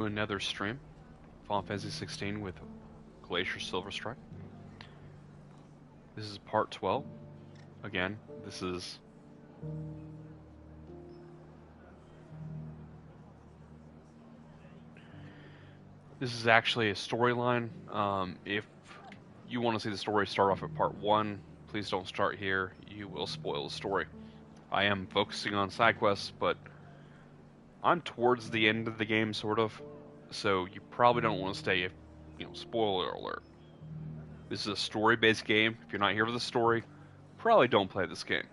Another stream, Final Fantasy 16 with Glacier Silver Strike. This is part 12. Again, this is actually a storyline. If you want to see the story start off at part 1, please don't start here. You will spoil the story. I am focusing on Sidequests, but I'm towards the end of the game, sort of. So you probably don't want to stay if, spoiler alert. This is a story-based game. If you're not here for the story, probably don't play this game.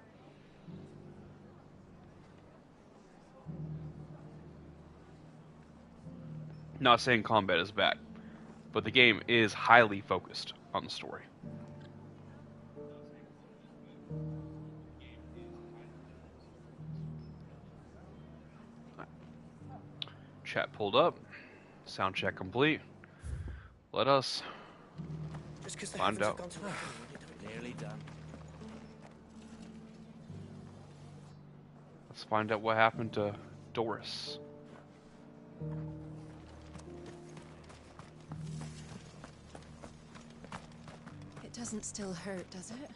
Not saying combat is bad, but the game is highly focused on the story. Chat pulled up. Sound check complete. Let us find out. Nearly done. Let's find out what happened to Doris. It doesn't still hurt, does it?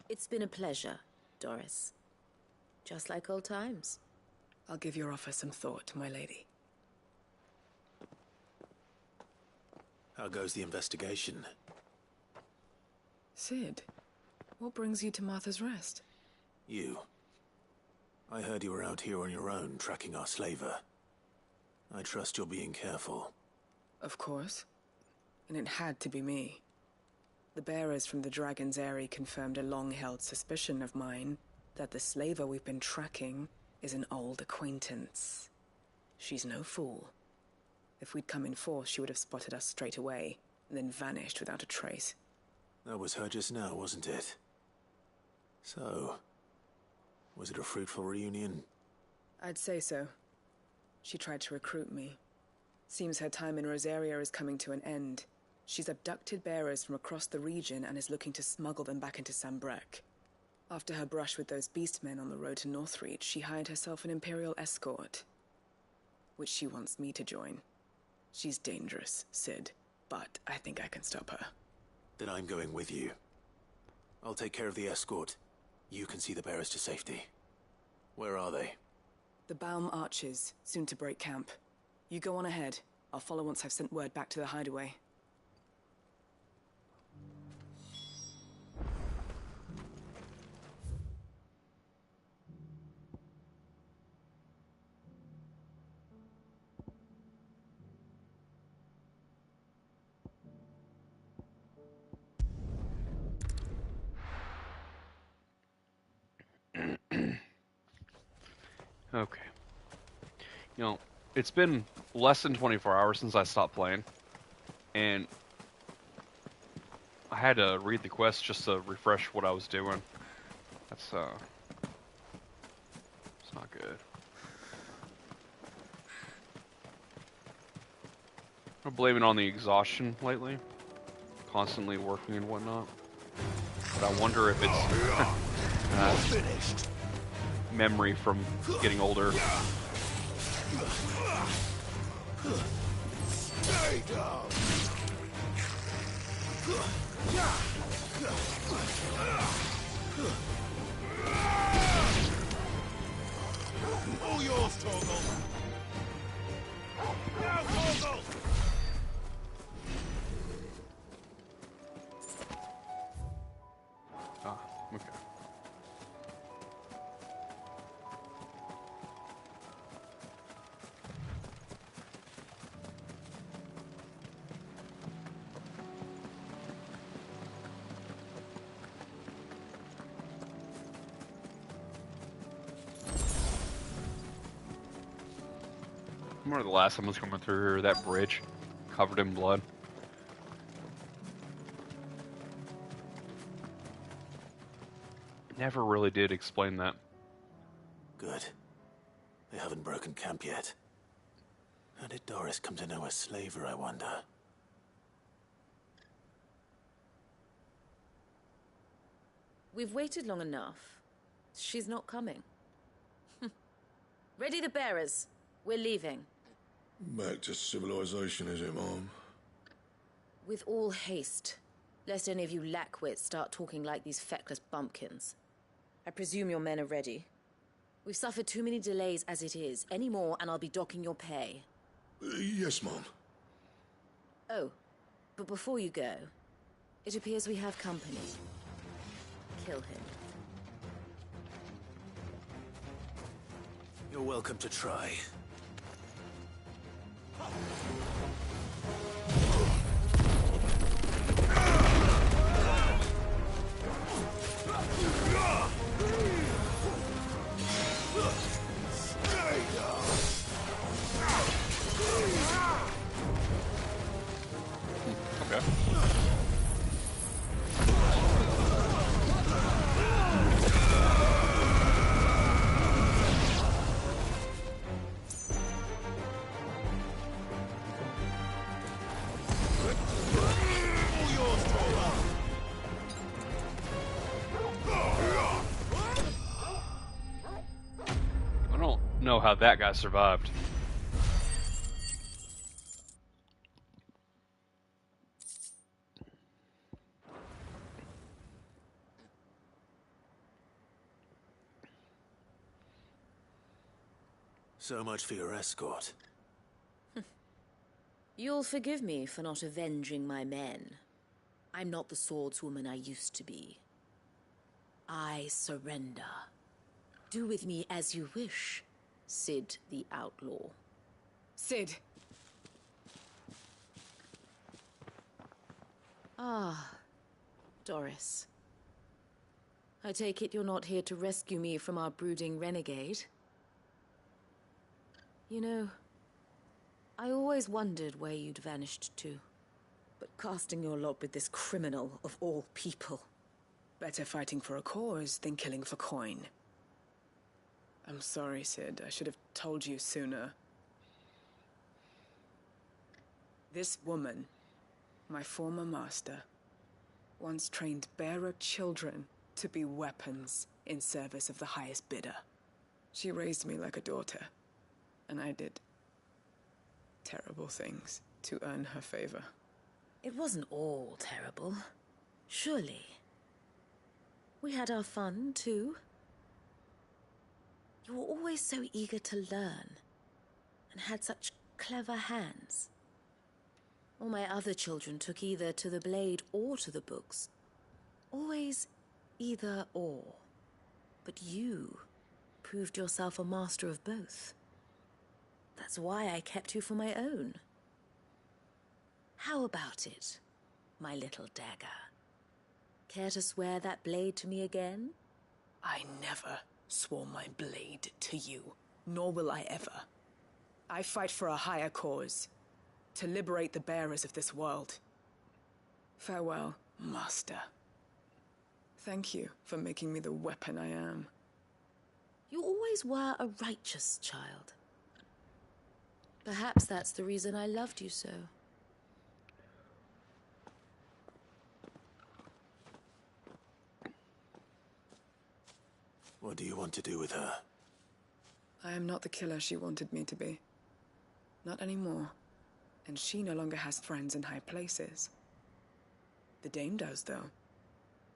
It's been a pleasure, Doris. Just like old times. I'll give your offer some thought, my lady. How goes the investigation? Sid, what brings you to Martha's Rest? You. I heard you were out here on your own, tracking our slaver. I trust you're being careful. Of course. And it had to be me. The bearers from the Dragon's Eyrie confirmed a long-held suspicion of mine that the slaver we've been tracking is an old acquaintance. She's no fool. If we'd come in force, she would have spotted us straight away, and then vanished without a trace. That was her just now, wasn't it? So, was it a fruitful reunion? I'd say so. She tried to recruit me. Seems her time in Rosaria is coming to an end. She's abducted bearers from across the region and is looking to smuggle them back into Sambrec. After her brush with those beastmen on the road to Northreach, she hired herself an Imperial escort, which she wants me to join. She's dangerous, Sid, but I think I can stop her. Then I'm going with you. I'll take care of the escort. You can see the bearers to safety. Where are they? The Baum Archers, soon to break camp. You go on ahead. I'll follow once I've sent word back to the hideaway. Okay. It's been less than 24 hours since I stopped playing, and I had to read the quest just to refresh what I was doing. It's not good. I'm blaming it on the exhaustion lately, constantly working and whatnot. But I wonder if it's memory from getting older. Stay down. All yours, Torgal. Now, Torgal. Ah, okay. I remember the last time I was coming through here, that bridge covered in blood. Never really did explain that. Good. They haven't broken camp yet. How did Doris come to know a slaver, I wonder? We've waited long enough. She's not coming. Ready the bearers. We're leaving. Back to civilization, is it, Mom? With all haste, lest any of you lackwits start talking like these feckless bumpkins. I presume your men are ready. We've suffered too many delays as it is. Any more, and I'll be docking your pay. Yes, Mom. Oh, but before you go, it appears we have company. Kill him. You're welcome to try. Okay. All yours, Torgal. I don't know how that guy survived. So much for your escort. You'll forgive me for not avenging my men. I'm not the swordswoman I used to be. I surrender. Do with me as you wish, Sid the Outlaw. Sid! Ah, Doris. I take it you're not here to rescue me from our brooding renegade? You know, I always wondered where you'd vanished to. But casting your lot with this criminal of all people. Better fighting for a cause than killing for coin. I'm sorry, Sid. I should have told you sooner. This woman, my former master, once trained bearer children to be weapons in service of the highest bidder. She raised me like a daughter, and I did terrible things to earn her favor. It wasn't all terrible, surely. We had our fun, too. You were always so eager to learn, and had such clever hands. All my other children took either to the blade or to the books. Always either or. But you proved yourself a master of both. That's why I kept you for my own. How about it, my little dagger? Care to swear that blade to me again? I never swore my blade to you, nor will I ever. I fight for a higher cause, to liberate the bearers of this world. Farewell, Master. Thank you for making me the weapon I am. You always were a righteous child. Perhaps that's the reason I loved you so. What do you want to do with her? I am not the killer she wanted me to be. Not anymore. And she no longer has friends in high places. The Dame does, though.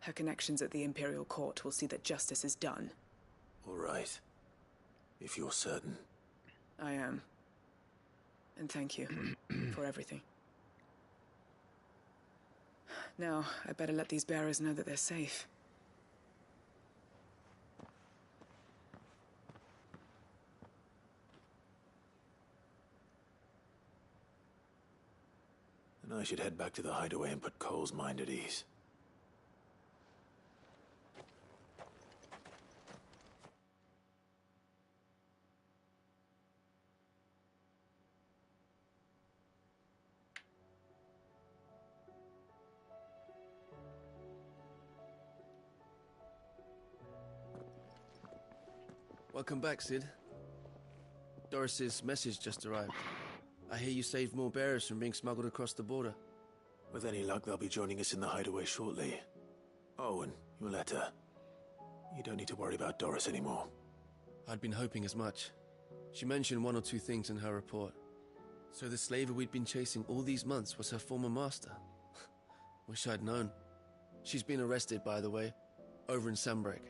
Her connections at the Imperial Court will see that justice is done. All right. If you're certain. I am. And thank you for everything. Now, I better let these bearers know that they're safe. And I should head back to the hideaway and put Cole's mind at ease. Welcome back, Sid. Doris's message just arrived. I hear you saved more bearers from being smuggled across the border. With any luck, they'll be joining us in the hideaway shortly. Oh, and your letter. You don't need to worry about Doris anymore. I'd been hoping as much. She mentioned one or two things in her report. So the slaver we'd been chasing all these months was her former master. Wish I'd known. She's been arrested, by the way, over in Sambrek.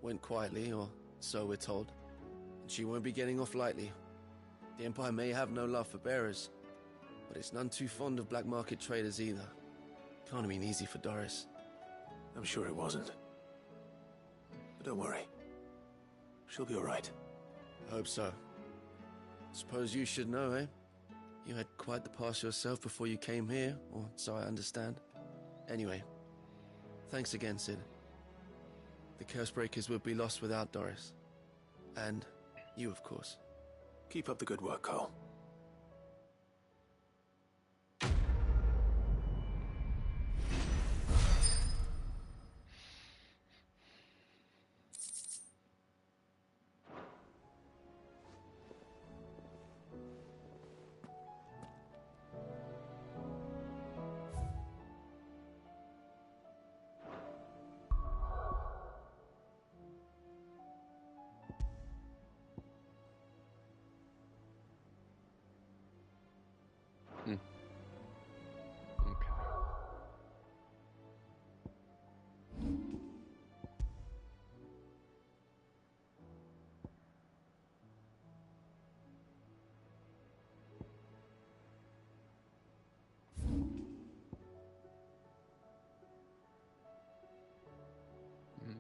Went quietly, or so we're told. And she won't be getting off lightly. The Empire may have no love for bearers, but it's none too fond of black market traders either. Can't have been easy for Doris. I'm sure it wasn't. But don't worry. She'll be all right. Hope so. Suppose you should know, eh? You had quite the past yourself before you came here, or so I understand. Anyway, thanks again, Sid. The Cursebreakers would be lost without Doris. And you, of course. Keep up the good work, Cole. Okay.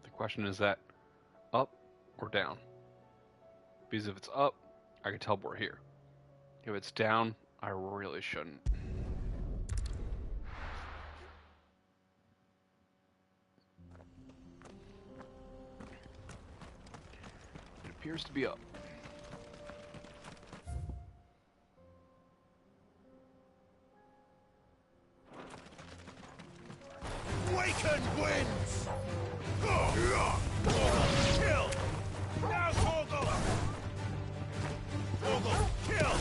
The question is that up or down? Because if it's up, I can teleport here. If it's down, I really shouldn't. It appears to be up. Waken wins! Torgal, kill! Now Torgal! Torgal, kill!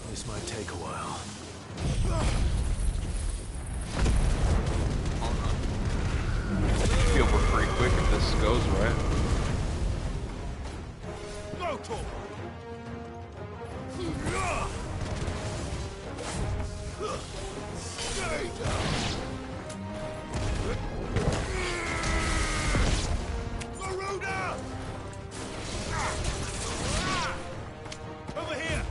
This might take a while. Should be over pretty quick if this goes right. Go, Torgal! Stay down! Garuda! Over here!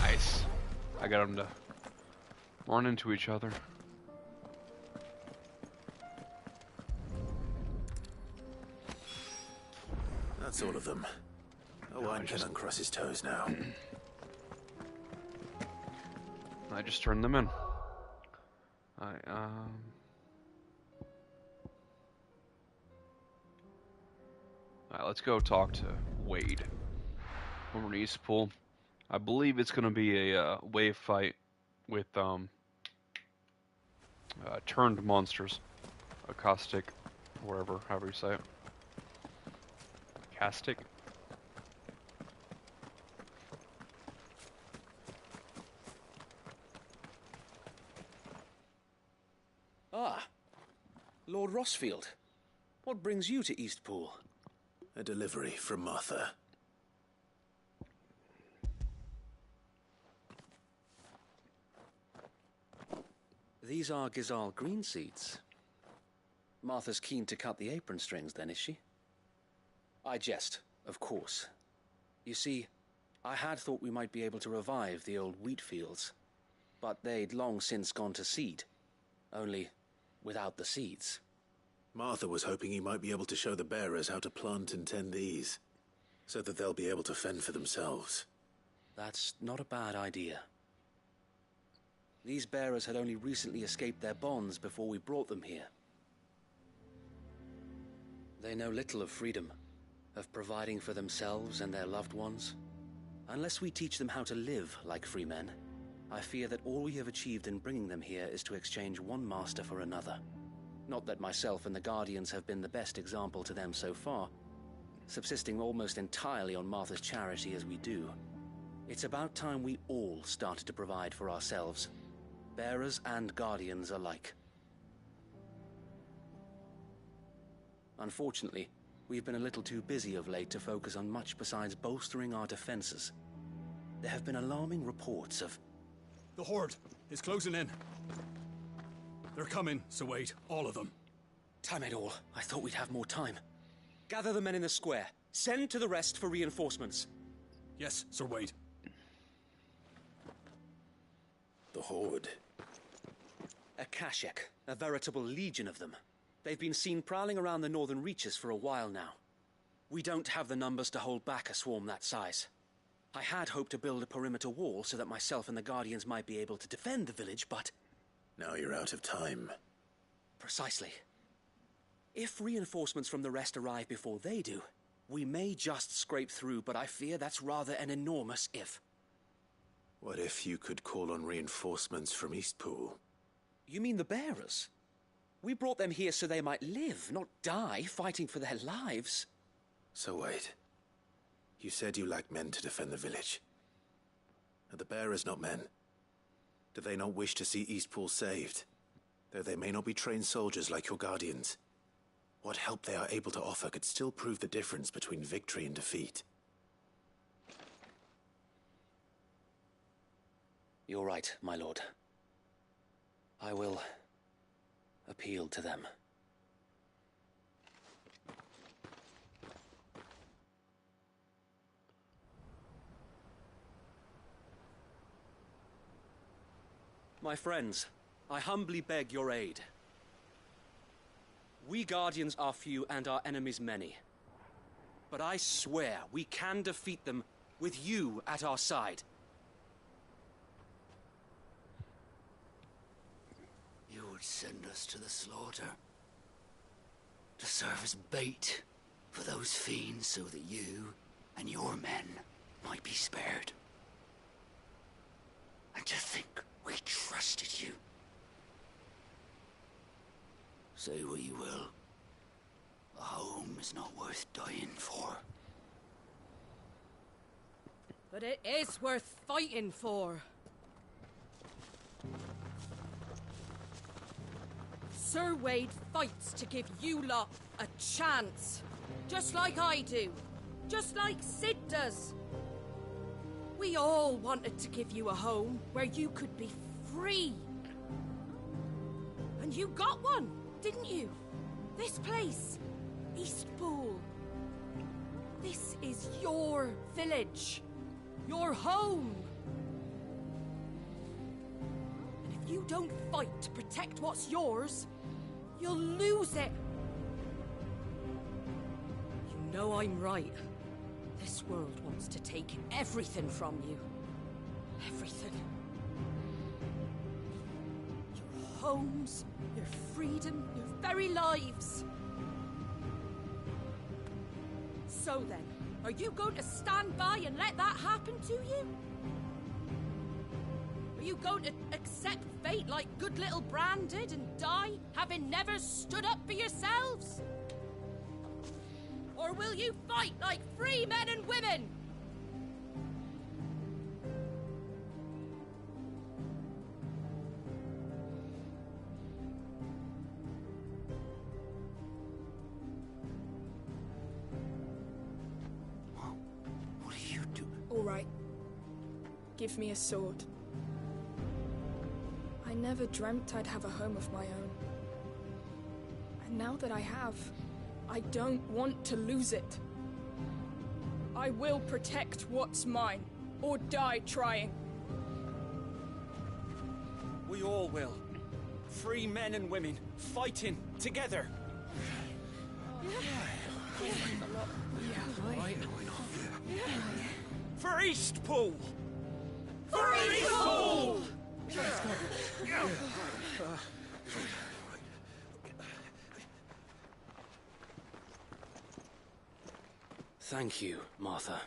Nice. I got them to run into each other. That's all of them. Owen can uncross his toes now. I just turned them in. Alright, let's go talk to Wade over in Eastpool. I believe it's going to be a wave fight with turned monsters. A caustic, whatever, however you say it. Castic? Ah, Lord Rossfield. What brings you to Eastpool? A delivery from Martha. These are Gizal green seeds. Martha's keen to cut the apron strings, then, is she? I jest, of course. You see, I had thought we might be able to revive the old wheat fields, but they'd long since gone to seed, only without the seeds. Martha was hoping he might be able to show the bearers how to plant and tend these, so that they'll be able to fend for themselves. That's not a bad idea. These bearers had only recently escaped their bonds before we brought them here. They know little of freedom, of providing for themselves and their loved ones. Unless we teach them how to live like free men, I fear that all we have achieved in bringing them here is to exchange one master for another. Not that myself and the Guardians have been the best example to them so far, subsisting almost entirely on Martha's charity as we do. It's about time we all started to provide for ourselves, bearers and Guardians alike. Unfortunately, we've been a little too busy of late to focus on much besides bolstering our defenses. There have been alarming reports of... The Horde is closing in. They're coming, so wait, all of them. Damn it all, I thought we'd have more time. Gather the men in the square. Send to the rest for reinforcements. Yes, Sir Wade. The Horde. A Kashek, a veritable legion of them. They've been seen prowling around the northern reaches for a while now. We don't have the numbers to hold back a swarm that size. I had hoped to build a perimeter wall so that myself and the Guardians might be able to defend the village, but... Now you're out of time. Precisely. If reinforcements from the rest arrive before they do, we may just scrape through, but I fear that's rather an enormous if. What if you could call on reinforcements from Eastpool? You mean the bearers? We brought them here so they might live, not die, fighting for their lives. So wait. You said you lacked men to defend the village. Are the bearers not men? Do they not wish to see Eastpool saved? Though they may not be trained soldiers like your Guardians, what help they are able to offer could still prove the difference between victory and defeat. You're right, my lord. I will appeal to them. My friends, I humbly beg your aid. We Guardians are few and our enemies many. But I swear we can defeat them with you at our side. You would send us to the slaughter, to serve as bait for those fiends so that you and your men might be spared. And to think we trusted you. Say what you will, a home is not worth dying for. But it is worth fighting for. Sir Wade fights to give you lot a chance. Just like I do. Just like Sid does. We all wanted to give you a home where you could be free. And you got one, didn't you? This place, Eastpool. This is your village. Your home. And if you don't fight to protect what's yours, you'll lose it. You know I'm right. This world wants to take everything from you. Everything. Your homes, your freedom, your very lives. So then, are you going to stand by and let that happen to you? Are you going to accept fate like good little Bran did and die, having never stood up for yourselves? Or will you fight like free men and women? What are you doing? All right. Give me a sword. I never dreamt I'd have a home of my own. And now that I have, I don't want to lose it. I will protect what's mine, or die trying. We all will. Free men and women, fighting together. For Eastpool! Thank you, Martha.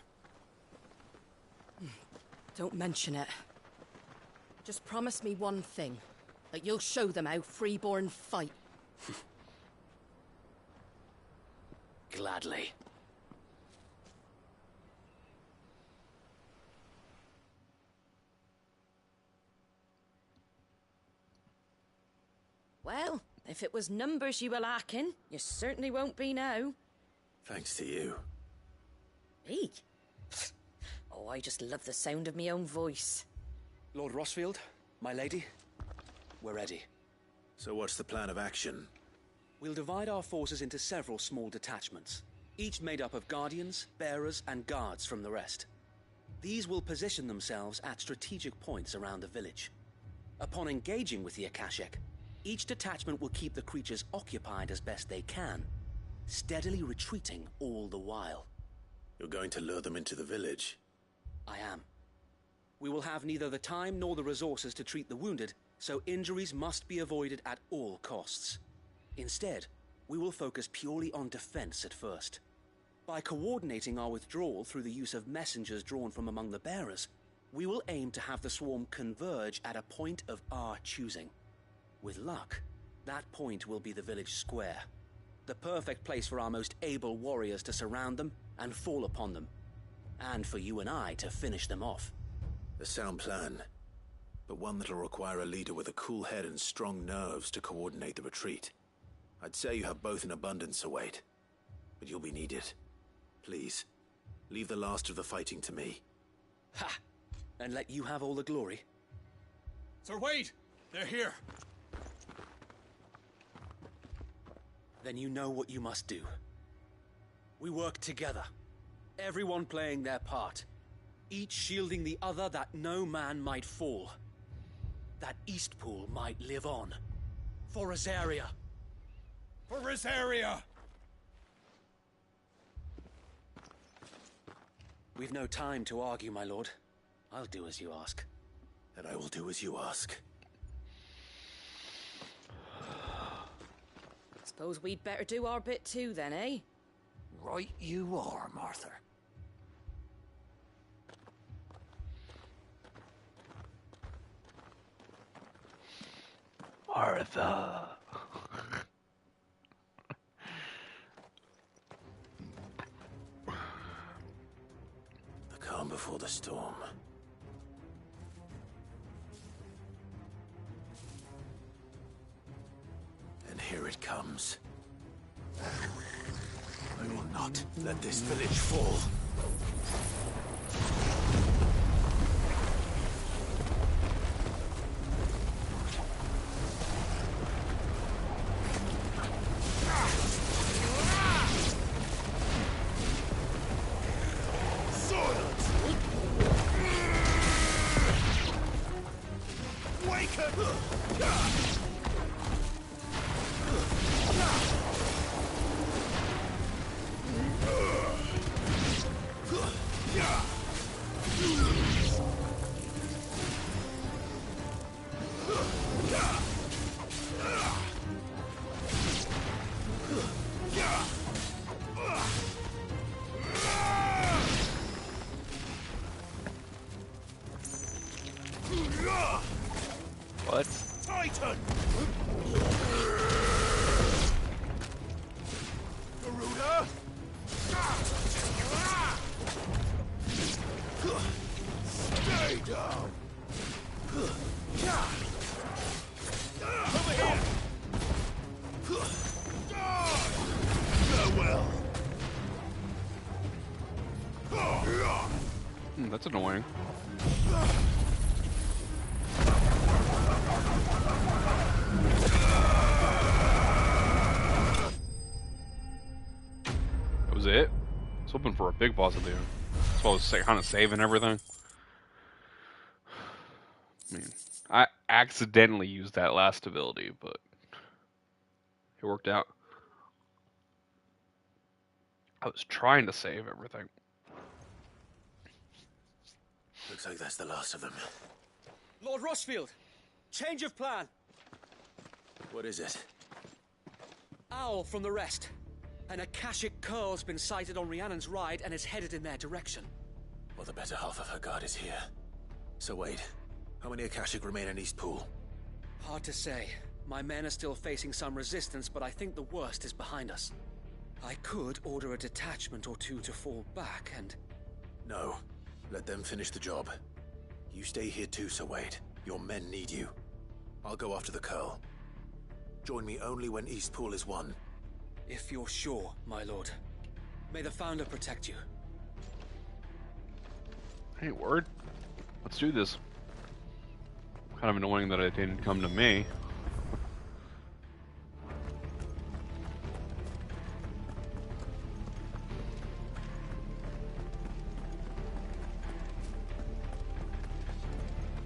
Don't mention it. Just promise me one thing. That you'll show them how freeborn fight. Gladly. Well, if it was numbers you were lacking, you certainly won't be now. Thanks to you. Me? Oh, I just love the sound of my own voice. Lord Rossfield, my lady, we're ready. So what's the plan of action? We'll divide our forces into several small detachments, each made up of guardians, bearers, and guards from the rest. These will position themselves at strategic points around the village. Upon engaging with the Akashic, each detachment will keep the creatures occupied as best they can, steadily retreating all the while. You're going to lure them into the village? I am. We will have neither the time nor the resources to treat the wounded, so injuries must be avoided at all costs. Instead, we will focus purely on defense at first. By coordinating our withdrawal through the use of messengers drawn from among the bearers, we will aim to have the swarm converge at a point of our choosing. With luck, that point will be the village square, the perfect place for our most able warriors to surround them and fall upon them, and for you and I to finish them off. A sound plan, but one that'll require a leader with a cool head and strong nerves to coordinate the retreat. I'd say you have both in abundance, Await, but you'll be needed. Please, leave the last of the fighting to me. Ha! And let you have all the glory? Sir Wade! They're here! Then you know what you must do. We work together, everyone playing their part, each shielding the other that no man might fall, that Eastpool might live on. For Rosaria! For Rosaria! We've no time to argue, my lord. I'll do as you ask. And I will do as you ask. Suppose we'd better do our bit too then, eh? Right you are, Martha. Martha. The calm before the storm. And here it comes. I will not let this village fall. What? Titan! Garuda! Stay down! Over here! Farewell! That's annoying. That was it? I was hoping for a big boss at the end. That's why I was kind of saving everything. I mean, I accidentally used that last ability, but it worked out. I was trying to save everything. Looks like that's the last of them. Lord Rossfield! Change of plan! What is it? Owl from the rest. An Akashic Curl's been sighted on Rhiannon's ride and is headed in their direction. Well, the better half of her guard is here. So wait, how many Akashic remain in Eastpool? Hard to say. My men are still facing some resistance, but I think the worst is behind us. I could order a detachment or two to fall back and... No. Let them finish the job. You stay here too, Sir Wade. Your men need you. I'll go after the Curl. Join me only when Eastpool is won. If you're sure, my lord. May the Founder protect you. Hey, word. Let's do this. Kind of annoying that it didn't come to me.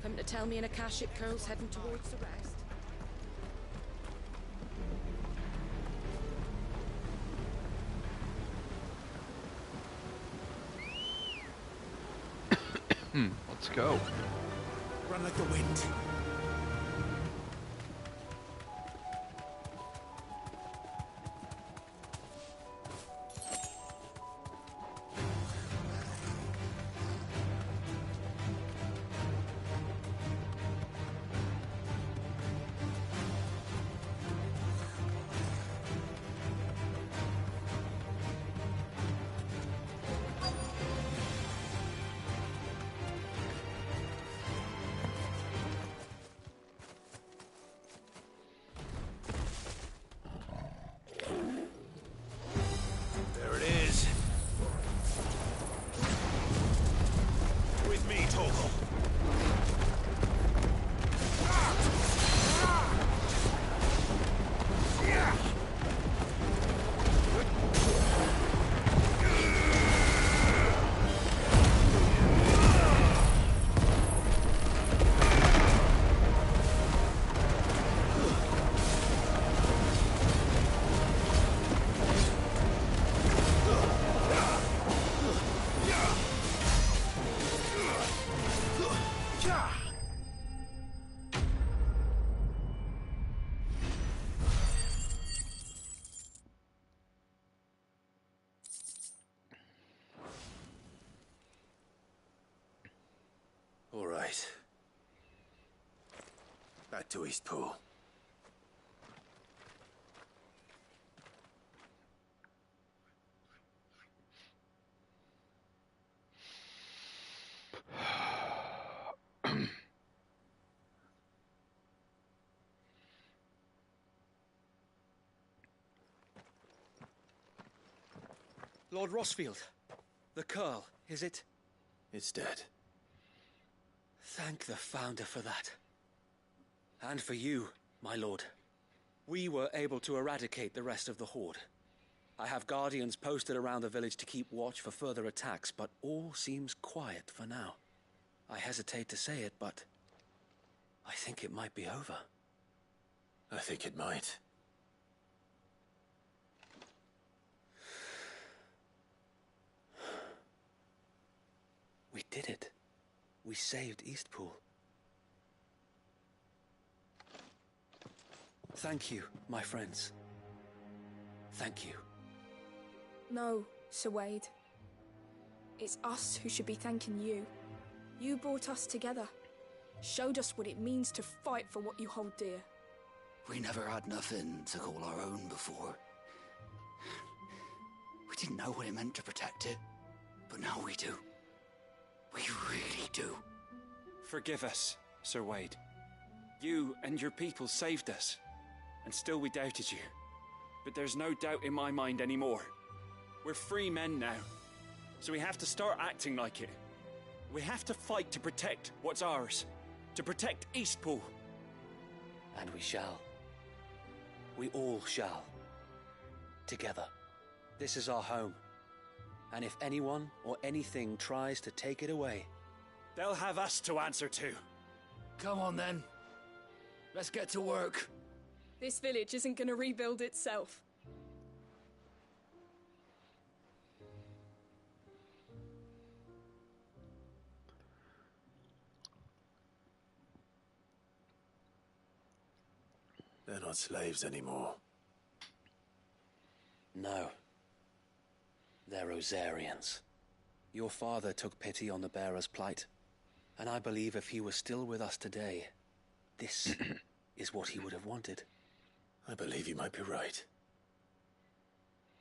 Come to tell me an Akashic Curl's heading towards the rest? Let's go. Run like the wind. There it is. With me, Torgal. All right. Back to Eastpool. Lord Rossfield, the Curl, is it? It's dead. Thank the Founder for that. And for you, my lord. We were able to eradicate the rest of the Horde. I have guardians posted around the village to keep watch for further attacks, but all seems quiet for now. I hesitate to say it, but I think it might be over. I think it might. We did it. We saved Eastpool. Thank you, my friends. Thank you. No, Sir Wade. It's us who should be thanking you. You brought us together. Showed us what it means to fight for what you hold dear. We never had nothing to call our own before. We didn't know what it meant to protect it, but now we do. We really do. Forgive us, Sir Wade. You and your people saved us, and still we doubted you. But there's no doubt in my mind anymore. We're free men now, so we have to start acting like it. We have to fight to protect what's ours, to protect Eastpool. And we shall. We all shall. Together. This is our home. And if anyone or anything tries to take it away, they'll have us to answer to. Come on then. Let's get to work. This village isn't gonna rebuild itself. They're not slaves anymore. no. They're Rosarians. Your father took pity on the bearer's plight, and I believe if he were still with us today, this is what he would have wanted. I believe you might be right.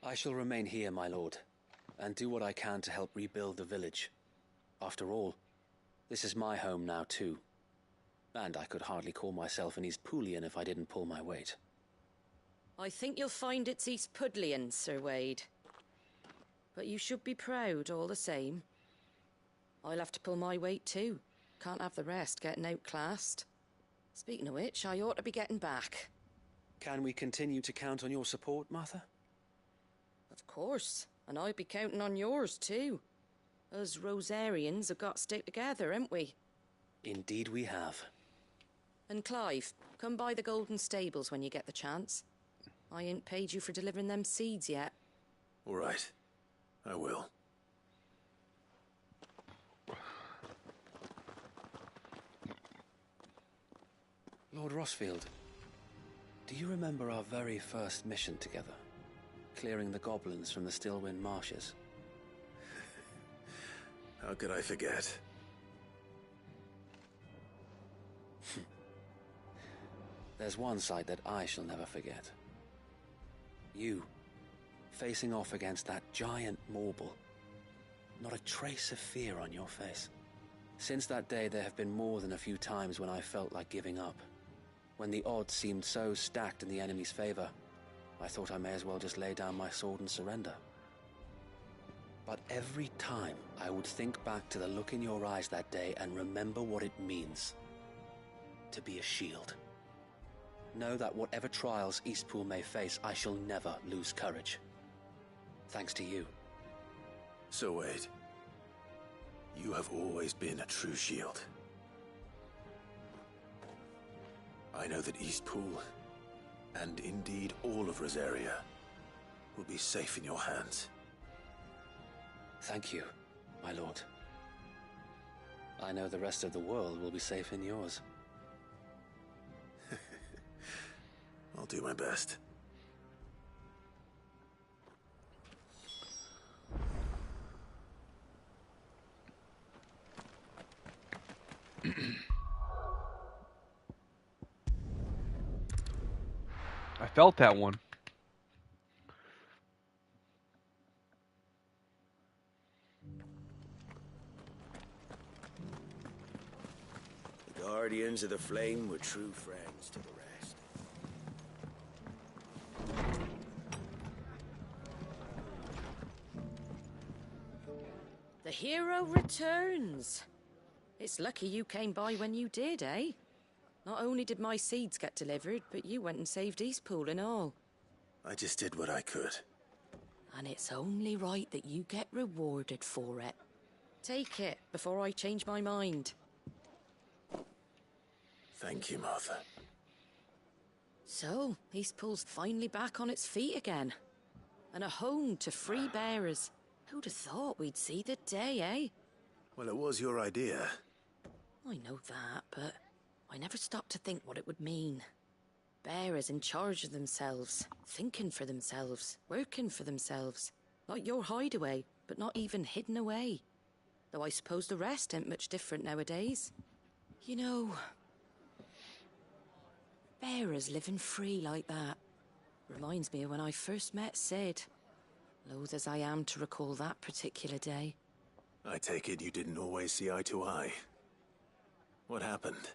I shall remain here, my lord, and do what I can to help rebuild the village. After all, this is my home now too, and I could hardly call myself an East Poolian if I didn't pull my weight. I think you'll find it's East Pudlian, Sir Wade. But you should be proud all the same. I'll have to pull my weight too. Can't have the rest getting outclassed. Speaking of which, I ought to be getting back. Can we continue to count on your support, Martha? Of course, and I'll be counting on yours too. Us Rosarians have got to stick together, haven't we? Indeed we have. And Clive, come by the Golden Stables when you get the chance. I ain't paid you for delivering them seeds yet. All right. I will. Lord Rossfield, do you remember our very first mission together? Clearing the goblins from the Stillwind marshes? How could I forget? There's one sight that I shall never forget. You, facing off against that giant Morble. Not a trace of fear on your face. Since that day, there have been more than a few times when I felt like giving up. When the odds seemed so stacked in the enemy's favor, I thought I may as well just lay down my sword and surrender. But every time, I would think back to the look in your eyes that day and remember what it means to be a shield. Know that whatever trials Eastpool may face, I shall never lose courage. Thanks to you. So Wade, you have always been a true shield. I know that Eastpool, and indeed all of Rosaria, will be safe in your hands. Thank you, my lord. I know the rest of the world will be safe in yours. I'll do my best. I felt that one. The Guardians of the Flame were true friends to the rest. The hero returns. It's lucky you came by when you did, eh? Not only did my seeds get delivered, but you went and saved Eastpool and all. I just did what I could. And it's only right that you get rewarded for it. Take it before I change my mind. Thank you, Martha. So, Eastpool's finally back on its feet again. And a home to free bearers. Who'd have thought we'd see the day, eh? Well, it was your idea. I know that, but I never stopped to think what it would mean. Bearers in charge of themselves, thinking for themselves, working for themselves. Like your hideaway, but not even hidden away. Though I suppose the rest ain't much different nowadays. You know, bearers living free like that reminds me of when I first met Sid. Loath as I am to recall that particular day. I take it you didn't always see eye to eye. What happened?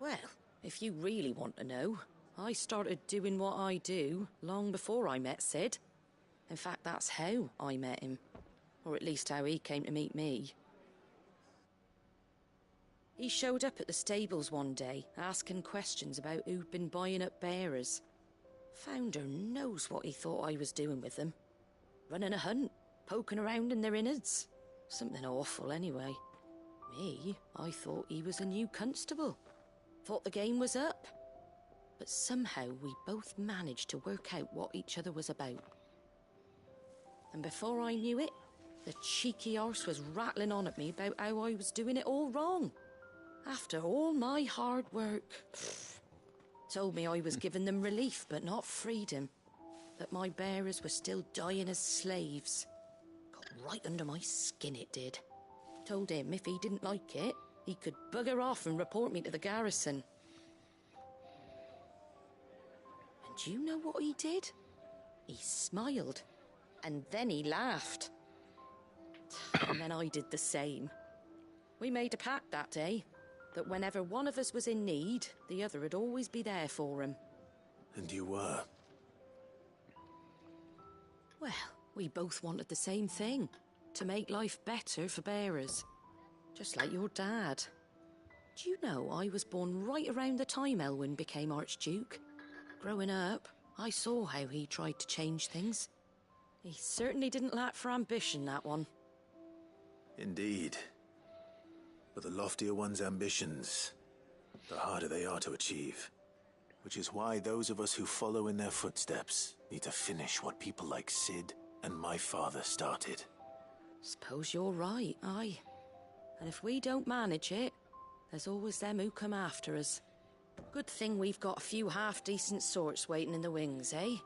Well, if you really want to know, I started doing what I do long before I met Sid. In fact, that's how I met him. Or at least how he came to meet me. He showed up at the stables one day, asking questions about who'd been buying up bearers. Founder knows what he thought I was doing with them. Running a hunt, poking around in their innards. Something awful anyway. Me, I thought he was a new constable. Thought the game was up. But somehow we both managed to work out what each other was about. And before I knew it, the cheeky arse was rattling on at me about how I was doing it all wrong. After all my hard work. Told me I was giving them relief, but not freedom. that my bearers were still dying as slaves. Got right under my skin, it did. Told him if he didn't like it, he could bugger off and report me to the garrison. And do you know what he did? He smiled, and then he laughed. And then I did the same. We made a pact that day, that whenever one of us was in need, the other would always be there for him. And you were? Well, we both wanted the same thing. To make life better for bearers. Just like your dad. Do you know I was born right around the time Elwyn became Archduke? Growing up, I saw how he tried to change things. He certainly didn't lack for ambition, that one. Indeed. But the loftier one's ambitions, the harder they are to achieve. Which is why those of us who follow in their footsteps need to finish what people like Sid and my father started. Suppose you're right, aye. And if we don't manage it, there's always them who come after us. Good thing we've got a few half-decent sorts waiting in the wings, eh?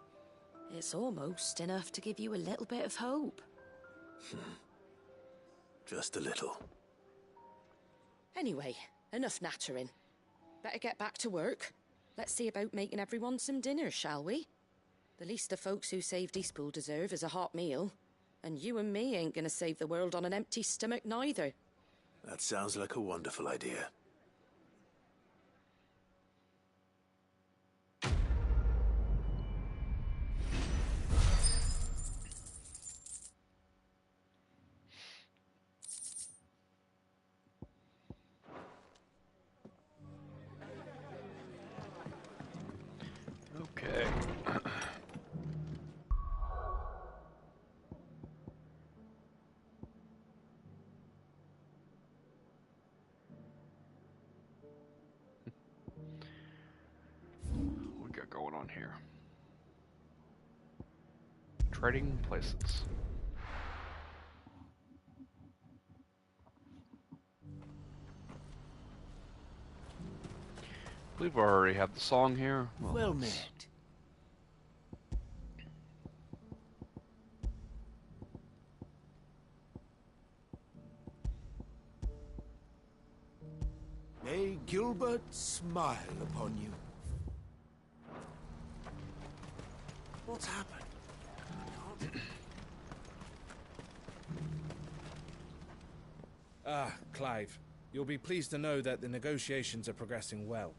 It's almost enough to give you a little bit of hope. Just a little. Anyway, enough nattering. Better get back to work. Let's see about making everyone some dinner, shall we? The least the folks who saved Eastpool deserve is a hot meal. And you and me ain't gonna save the world on an empty stomach neither. That sounds like a wonderful idea. Okay. What we got going on here? Trading places. I believe I already have the song here. Well met. May Gilbert smile upon you. What's happened? Clive, you'll be pleased to know that the negotiations are progressing well.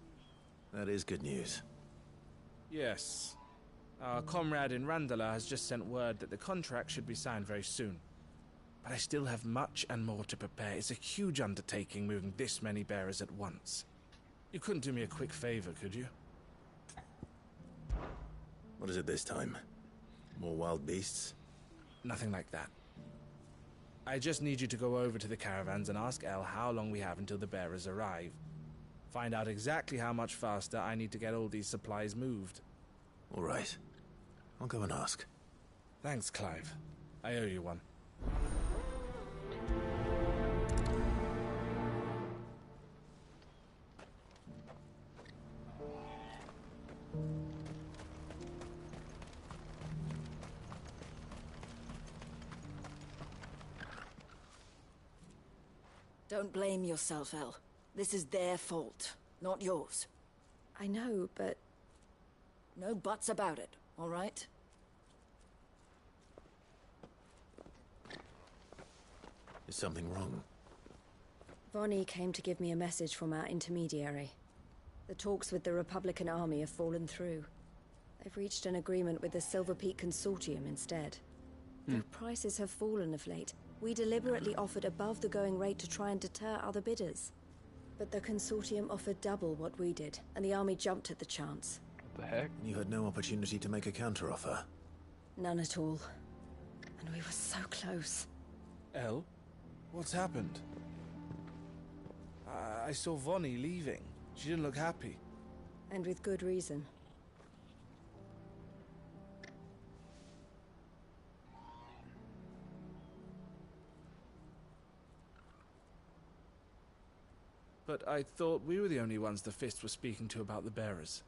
That is good news. Yes. Our comrade in Randala has just sent word that the contract should be signed very soon. But I still have much and more to prepare. It's a huge undertaking moving this many bearers at once. You couldn't do me a quick favor, could you? What is it this time? More wild beasts? Nothing like that. I just need you to go over to the caravans and ask El how long we have until the bearers arrive. Find out exactly how much faster I need to get all these supplies moved. All right. I'll go and ask. Thanks, Clive. I owe you one. Don't blame yourself, El. This is their fault, not yours. I know, but... No buts about it, all right? Is something wrong? Vonnie came to give me a message from our intermediary. The talks with the Republican army have fallen through. They've reached an agreement with the Silver Peak Consortium instead. Their prices have fallen of late. We deliberately offered above the going rate to try and deter other bidders. But the Consortium offered double what we did, and the army jumped at the chance. What the heck? You had no opportunity to make a counteroffer? None at all. And we were so close. El? What's happened? I saw Vonnie leaving. She didn't look happy. And with good reason. But I thought we were the only ones the Fist were speaking to about the bearers.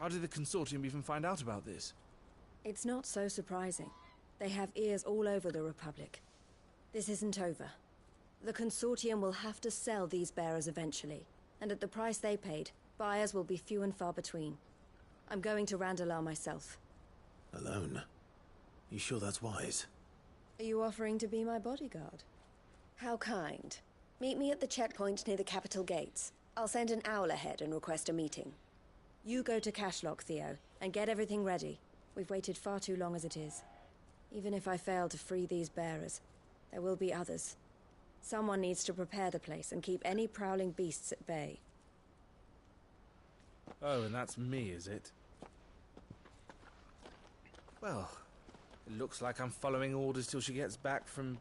How did the Consortium even find out about this? It's not so surprising. They have ears all over the Republic. This isn't over. The Consortium will have to sell these bearers eventually, and at the price they paid, buyers will be few and far between. I'm going to Randalar myself. Alone? You sure that's wise? Are you offering to be my bodyguard? How kind. Meet me at the checkpoint near the capital gates. I'll send an owl ahead and request a meeting. You go to Cashlock, Theo, and get everything ready. We've waited far too long as it is. Even if I fail to free these bearers, there will be others. Someone needs to prepare the place and keep any prowling beasts at bay. Oh, and that's me, is it? Well, it looks like I'm following orders till she gets back from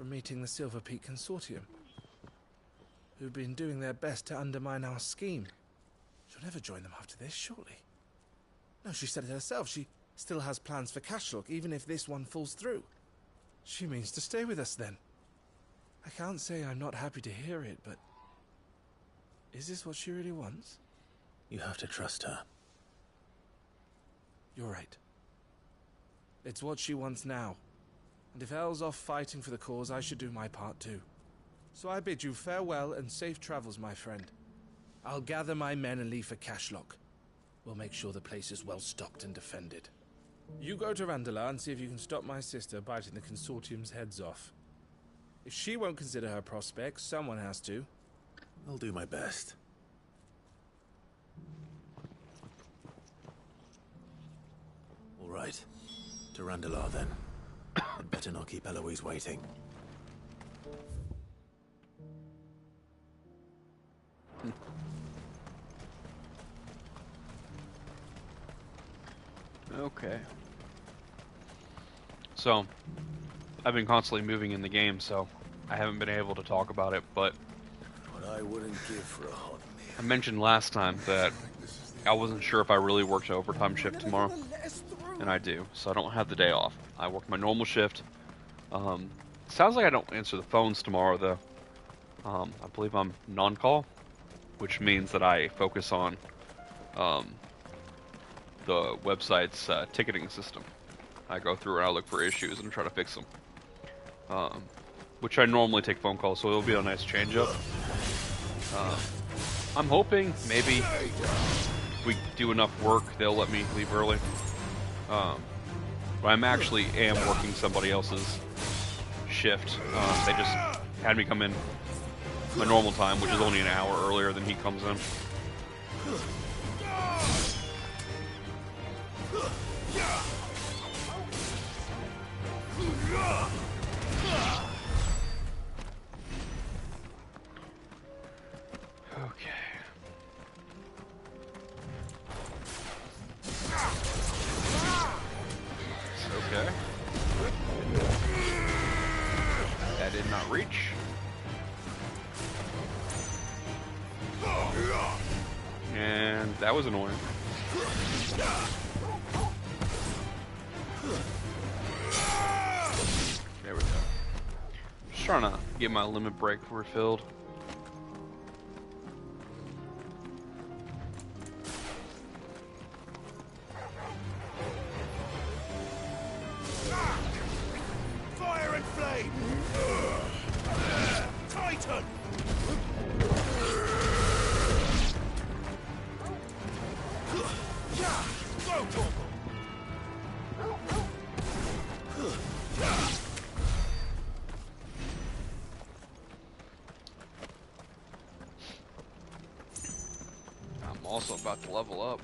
meeting the Silver Peak Consortium, who've been doing their best to undermine our scheme. She'll never join them after this, surely. No, she said it herself. She still has plans for Cashlock, even if this one falls through. She means to stay with us, then. I can't say I'm not happy to hear it, but... is this what she really wants? You have to trust her. You're right. It's what she wants now. And if Elle's off fighting for the cause, I should do my part too. So I bid you farewell and safe travels, my friend. I'll gather my men and leave for Cashlock. We'll make sure the place is well stocked and defended. You go to Randalar and see if you can stop my sister biting the Consortium's heads off. If she won't consider her prospects, someone has to. I'll do my best. All right. To Randalar, then. I'd better not keep Eloise waiting. Okay. So, I've been constantly moving in the game, so I haven't been able to talk about it, but What I wouldn't give for a hot meal. I mentioned last time that I wasn't sure if I really worked an overtime shift tomorrow, and I do, so I don't have the day off. I work my normal shift. Sounds like I don't answer the phones tomorrow, though. I believe I'm non-call, which means that I focus on the website's ticketing system. I go through and I look for issues and try to fix them. Which I normally take phone calls, so it'll be a nice change up. I'm hoping maybe if we do enough work, they'll let me leave early. But I'm actually working somebody else's shift. They just had me come in my normal time, which is only an hour earlier than he comes in. Okay. That did not reach. And that was annoying. There we go. Just trying to get my limit break refilled. Fire and flame! Titan! Go, go! I'm also about to level up.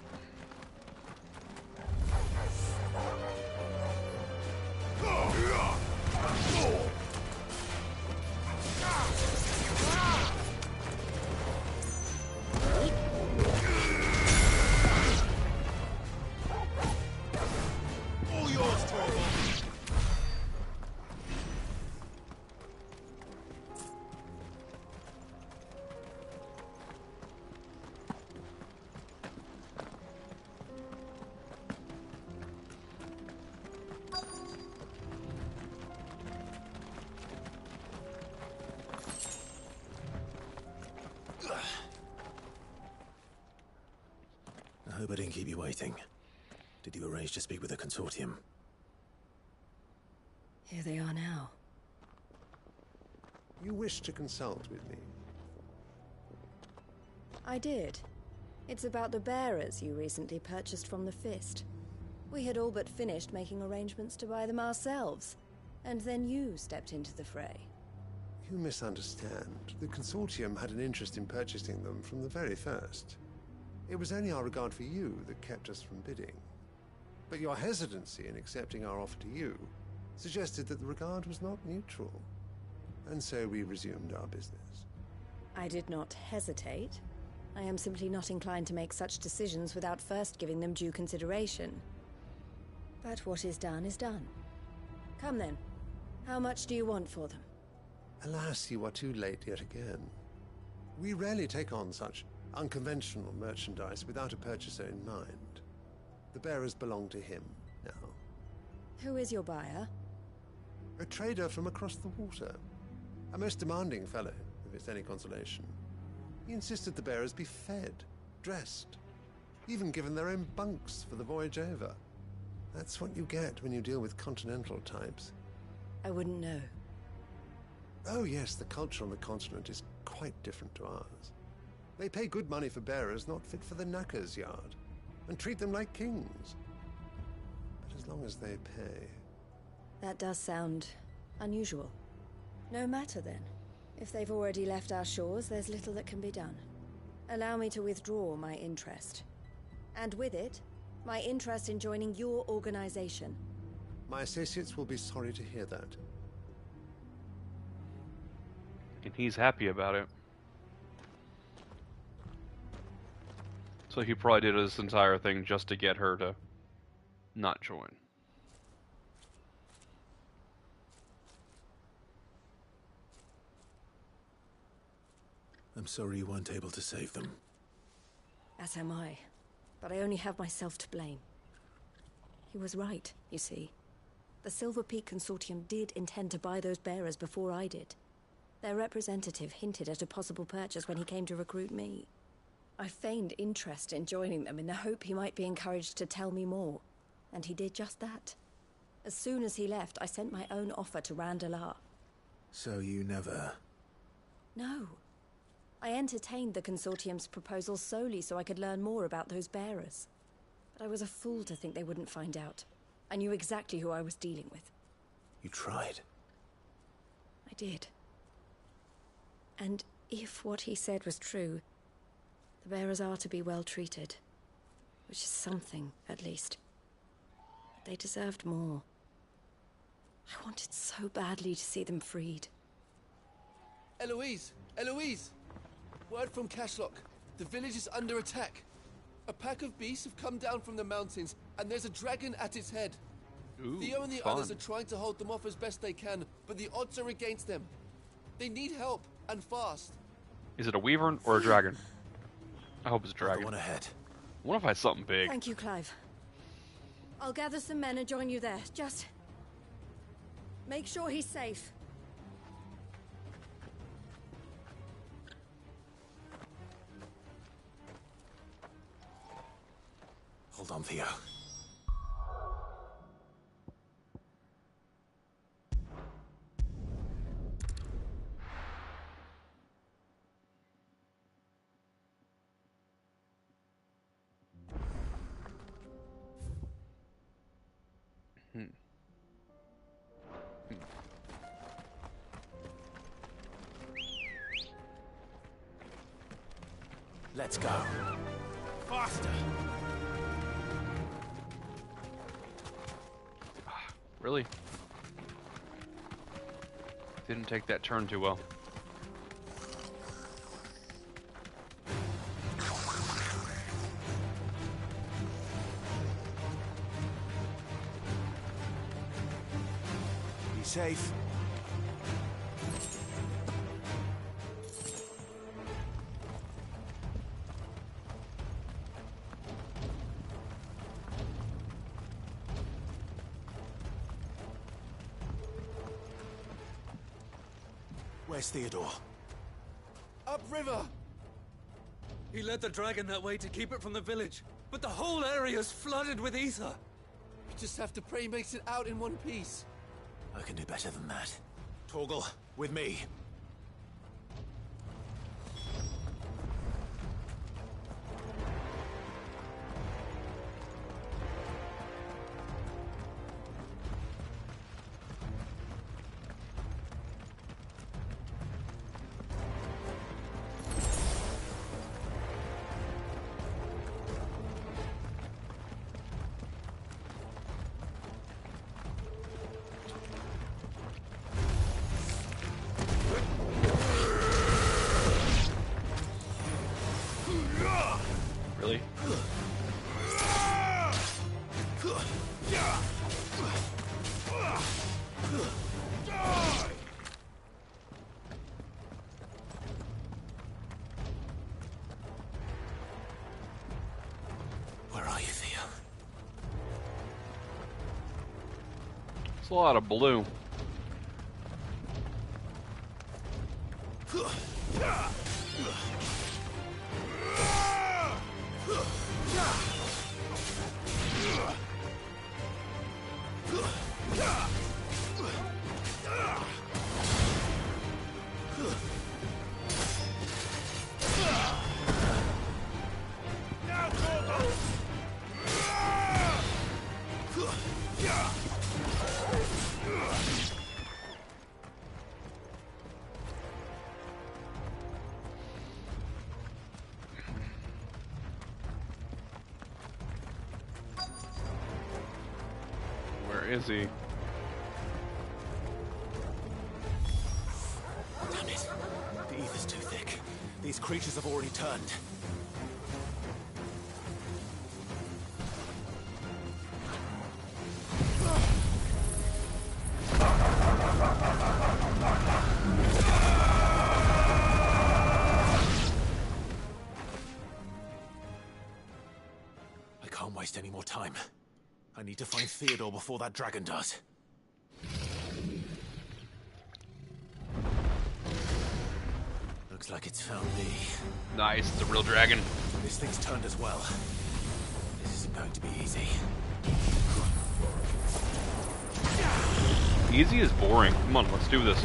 All yours, Torvald! I hope I didn't keep you waiting. Did you arrange to speak with the consortium? Here they are now. You wish to consult with me? I did. It's about the bearers you recently purchased from the Fist. We had all but finished making arrangements to buy them ourselves, and then you stepped into the fray. You misunderstand. The consortium had an interest in purchasing them from the very first. It was only our regard for you that kept us from bidding. But your hesitancy in accepting our offer to you suggested that the regard was not mutual. And so we resumed our business. I did not hesitate. I am simply not inclined to make such decisions without first giving them due consideration. But what is done is done. Come then. How much do you want for them? Alas, you are too late yet again. We rarely take on such unconventional merchandise without a purchaser in mind. The bearers belong to him now. Who is your buyer? A trader from across the water. A most demanding fellow, if it's any consolation. He insisted the bearers be fed, dressed, even given their own bunks for the voyage over. That's what you get when you deal with continental types. I wouldn't know. Oh yes, the culture on the continent is quite different to ours. They pay good money for bearers not fit for the knacker's yard, and treat them like kings. But as long as they pay... That does sound unusual. No matter then. If they've already left our shores, there's little that can be done. Allow me to withdraw my interest. And with it, my interest in joining your organization. My associates will be sorry to hear that. And he's happy about it. So he probably did this entire thing just to get her to not join. I'm sorry you weren't able to save them. As am I. But I only have myself to blame. He was right, you see. The Silver Peak Consortium did intend to buy those bearers before I did. Their representative hinted at a possible purchase when he came to recruit me. I feigned interest in joining them in the hope he might be encouraged to tell me more. And he did just that. As soon as he left, I sent my own offer to Randalar. So you never... No. I entertained the Consortium's proposal solely so I could learn more about those bearers. But I was a fool to think they wouldn't find out. I knew exactly who I was dealing with. You tried. I did. And if what he said was true, the bearers are to be well treated. Which is something, at least. But they deserved more. I wanted so badly to see them freed. Eloise! Eloise! Word from Cashlock. The village is under attack. A pack of beasts have come down from the mountains, and there's a dragon at its head. Ooh, Theo and the fun. others are trying to hold them off as best they can, but the odds are against them. They need help, and fast. Is it a wyvern or a dragon? I hope it's a dragon. One ahead. What if I had something big? Thank you, Clive. I'll gather some men and join you there. Just... make sure he's safe. Hold on, Theo. Let's go. Faster! Really? Didn't take that turn too well. Be safe. Where's Theodore? Upriver! He led the dragon that way to keep it from the village, but the whole area is flooded with ether. We just have to pray he makes it out in one piece. I can do better than that. Torgal, with me. Really? Where are you, Theo? It's a lot of blue. Where is he? Damn it. The ether's too thick. These creatures have already turned. I can't waste any more time. I need to find Theodore before that dragon does. Looks like it's found me. Nice, it's a real dragon. This thing's turned as well. This isn't going to be easy. Easy is boring. Come on, let's do this.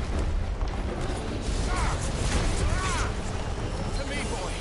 To me, boy.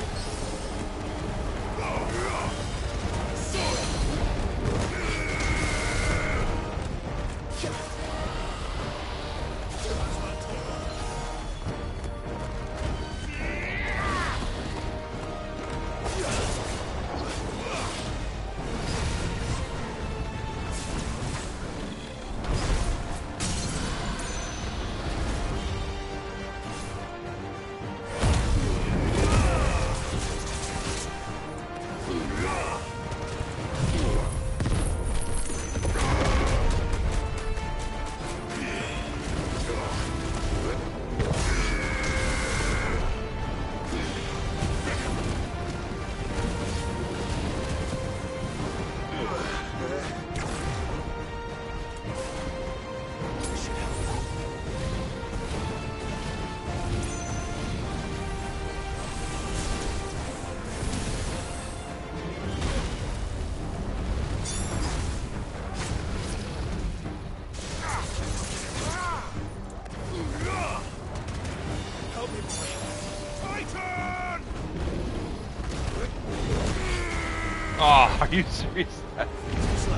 Oh, are you serious?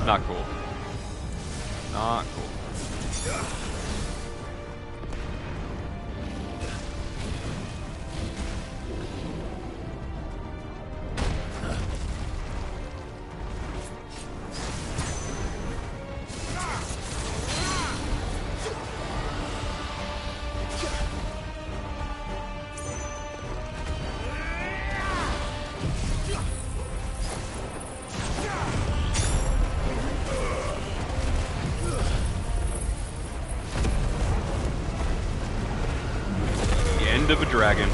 Not cool. Not cool. End of a dragon.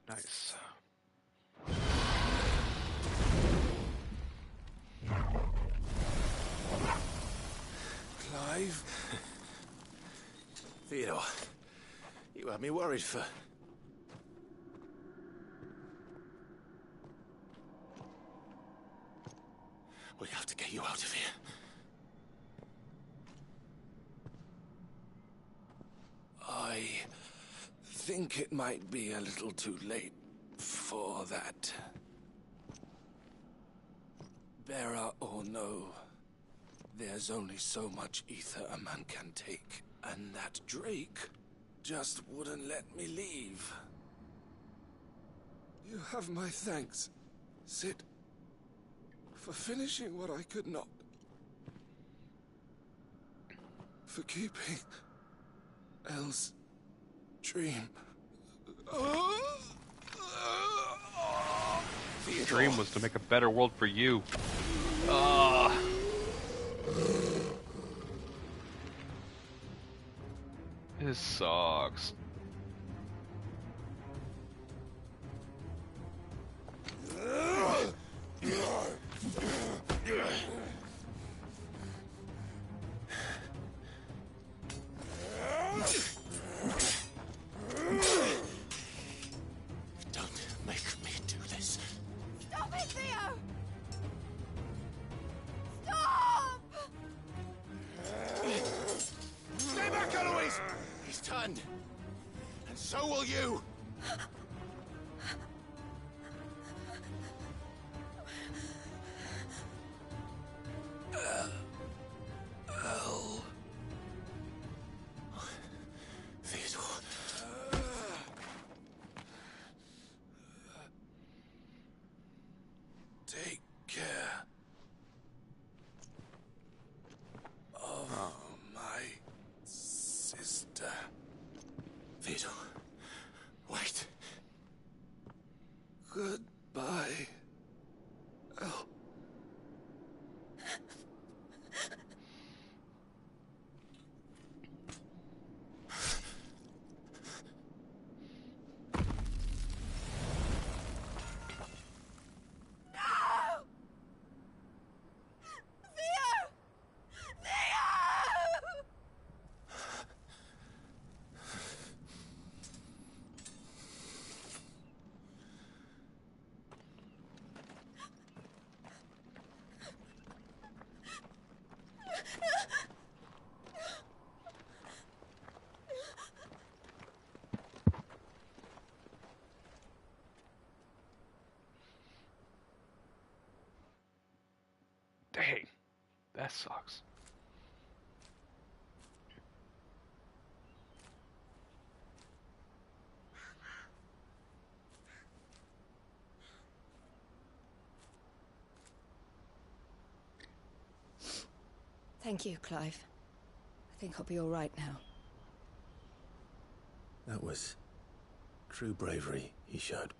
Nice. Got me worried for... We have to get you out of here. I think it might be a little too late for that. Bearer or no, there's only so much ether a man can take, and that Drake just wouldn't let me leave. You have my thanks, Sid, for finishing what I could not. For keeping Elle's dream. The dream was to make a better world for you. This sucks. Don't make me do this. Stop it, Theo! Stop! Stay back, Eloise! He's turned. And so will you. Elle. Theodore. Take care of my sister. Theodore. Wait. Goodbye, Elle. Dang, that sucks. Thank you, Clive. I think I'll be all right now. That was true bravery he showed.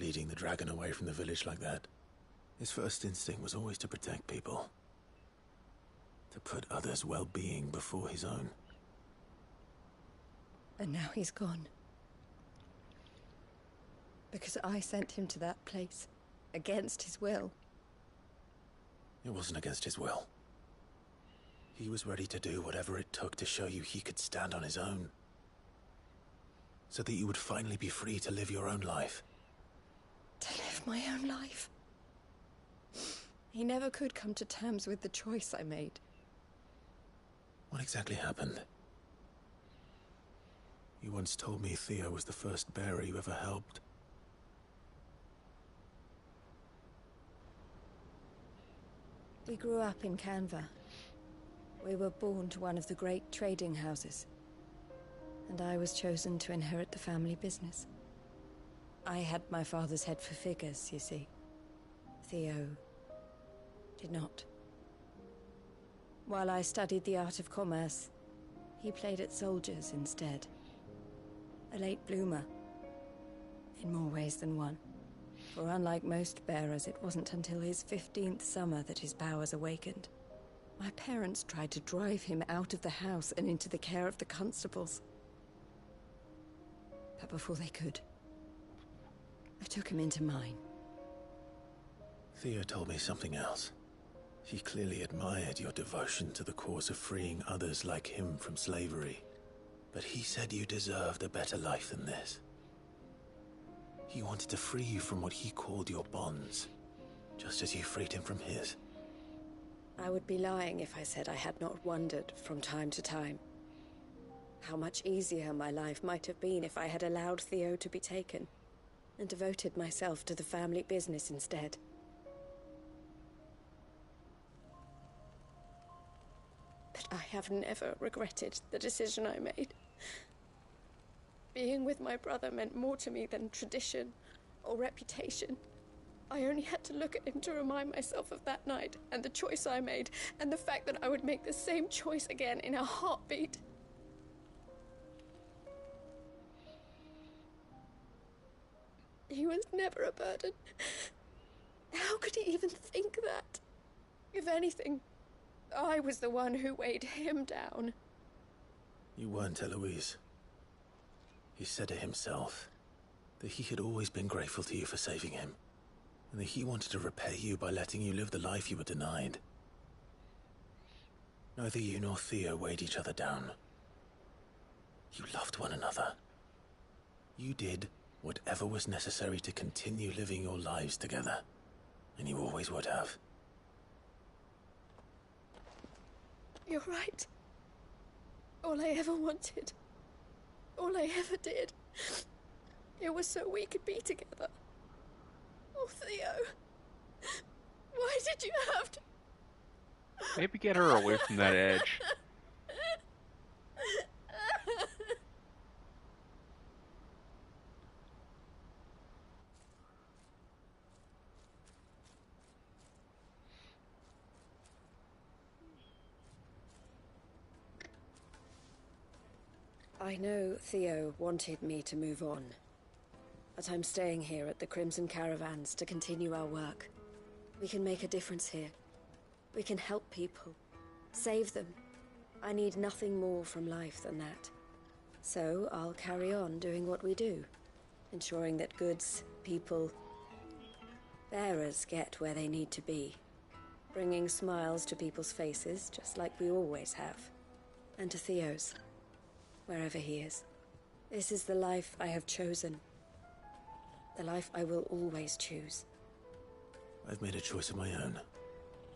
Leading the dragon away from the village like that. His first instinct was always to protect people. To put others' well-being before his own. And now he's gone. Because I sent him to that place, against his will. It wasn't against his will. He was ready to do whatever it took to show you he could stand on his own. So that you would finally be free to live your own life. To live my own life? He never could come to terms with the choice I made. What exactly happened? You once told me Theo was the first bearer you ever helped. We grew up in Canva. We were born to one of the great trading houses. And I was chosen to inherit the family business. I had my father's head for figures, you see. Theo did not. While I studied the art of commerce, he played at soldiers instead. A late bloomer, in more ways than one. For unlike most bearers, it wasn't until his 15th summer that his powers awakened. My parents tried to drive him out of the house and into the care of the constables. But before they could, I took him into mine. Theo told me something else. He clearly admired your devotion to the cause of freeing others like him from slavery. But he said you deserved a better life than this. He wanted to free you from what he called your bonds, just as you freed him from his. I would be lying if I said I had not wondered from time to time how much easier my life might have been if I had allowed Theo to be taken and devoted myself to the family business instead. But I have never regretted the decision I made. Being with my brother meant more to me than tradition or reputation. I only had to look at him to remind myself of that night and the choice I made and the fact that I would make the same choice again in a heartbeat. He was never a burden. How could he even think that? If anything, I was the one who weighed him down. You weren't, Eloise. He said it himself, that he had always been grateful to you for saving him, and that he wanted to repay you by letting you live the life you were denied. Neither you nor Theo weighed each other down. You loved one another. You did whatever was necessary to continue living your lives together, and you always would have. You're right. All I ever wanted, all I ever did, it was so we could be together. Oh, Theo, why did you have to... Maybe get her away from that edge. I know Theo wanted me to move on, but I'm staying here at the Crimson Caravans to continue our work. We can make a difference here. We can help people, save them. I need nothing more from life than that. So I'll carry on doing what we do, ensuring that goods, people, bearers get where they need to be, bringing smiles to people's faces just like we always have, and to Theo's. Wherever he is. This is the life I have chosen. The life I will always choose. I've made a choice of my own.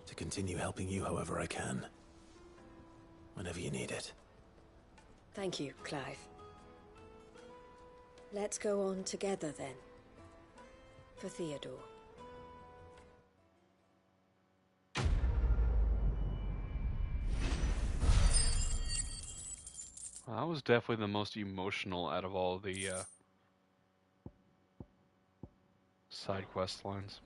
To continue helping you however I can. Whenever you need it. Thank you, Clive. Let's go on together then. For Theodore. Well, that was definitely the most emotional out of all the side quest lines.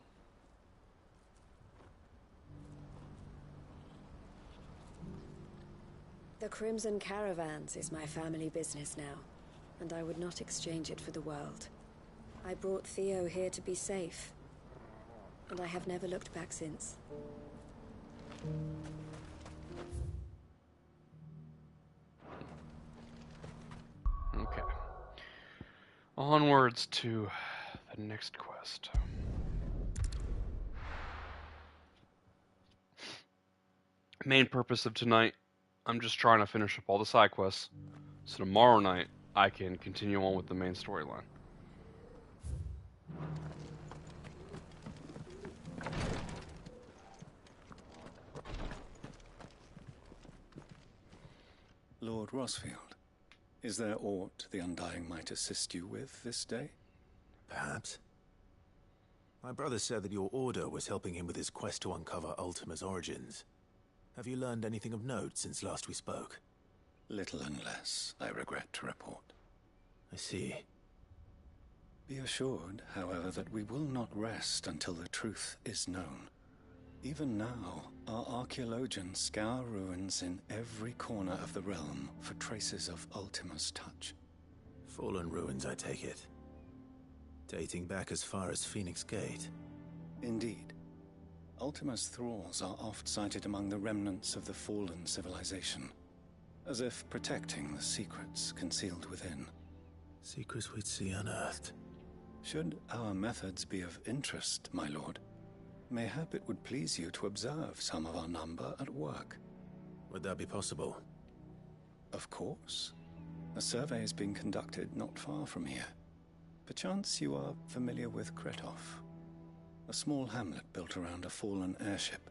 The Crimson Caravans is my family business now, and I would not exchange it for the world. I brought Theo here to be safe, and I have never looked back since. Okay. Onwards to the next quest. Main purpose of tonight, I'm just trying to finish up all the side quests, so tomorrow night I can continue on with the main storyline. Lord Rosfield, is there aught the Undying might assist you with this day? Perhaps. My brother said that your order was helping him with his quest to uncover Ultima's origins. Have you learned anything of note since last we spoke? Little unless, I regret to report. I see. Be assured, however, that we will not rest until the truth is known. Even now, our archaeologians scour ruins in every corner of the realm for traces of Ultima's touch. Fallen ruins, I take it. Dating back as far as Phoenix Gate. Indeed. Ultima's thralls are oft sighted among the remnants of the fallen civilization, as if protecting the secrets concealed within. Secrets we'd see unearthed. Should our methods be of interest, my lord, mayhap it would please you to observe some of our number at work. Would that be possible? Of course. A survey is being conducted not far from here. Perchance you are familiar with Kretov, a small hamlet built around a fallen airship.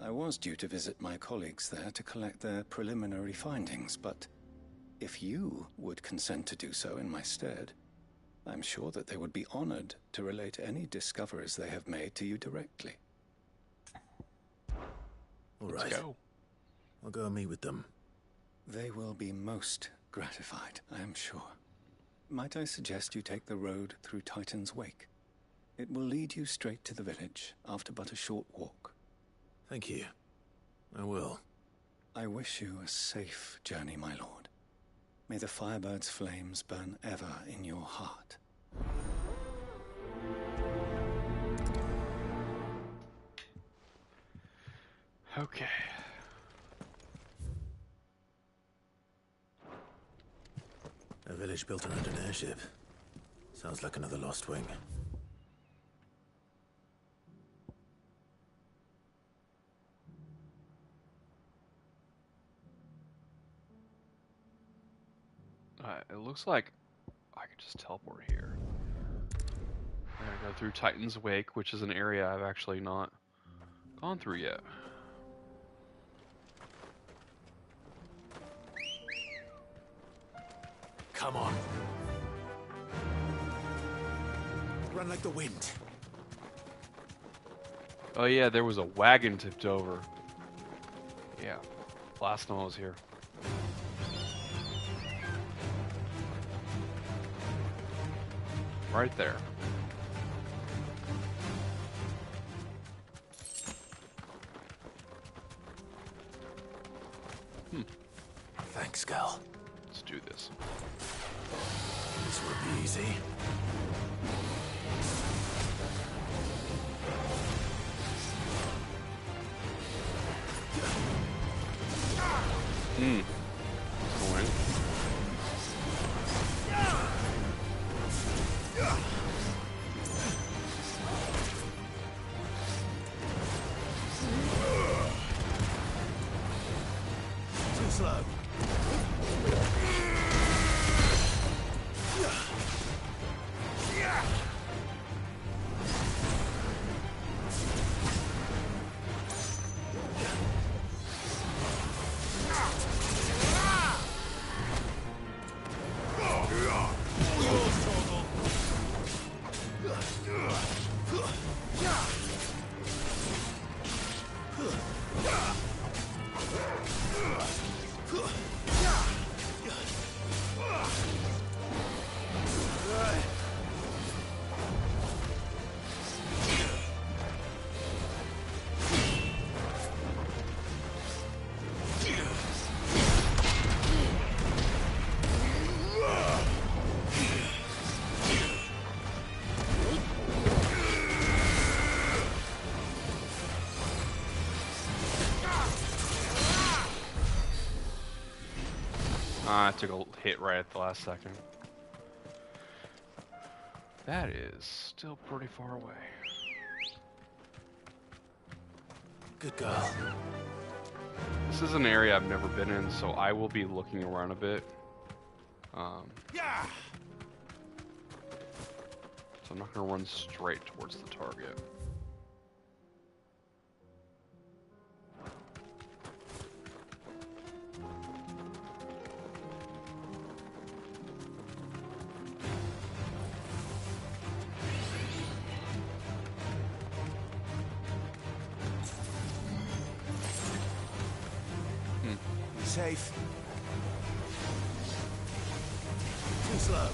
I was due to visit my colleagues there to collect their preliminary findings, but if you would consent to do so in my stead, I'm sure that they would be honored to relate any discoveries they have made to you directly. All Let's right. go. I'll go and meet with them. They will be most gratified, I am sure. Might I suggest you take the road through Titan's Wake? It will lead you straight to the village after but a short walk. Thank you. I will. I wish you a safe journey, my lord. May the Firebird's flames burn ever in your heart. Okay. A village built around an airship. Sounds like another lost wing. It looks like I could just teleport here. I'm gonna go through Titan's Wake, which is an area I've actually not gone through yet. Come on. Run like the wind. Oh yeah, there was a wagon tipped over. Yeah, last time I was here. Right there. Thanks, Gal. Let's do this. This will be easy. Going. Too slow. I took a hit right at the last second. That is still pretty far away. Good girl. This is an area I've never been in, so I will be looking around a bit. Yeah. So I'm not going to run straight towards the target. Safe. Too slow.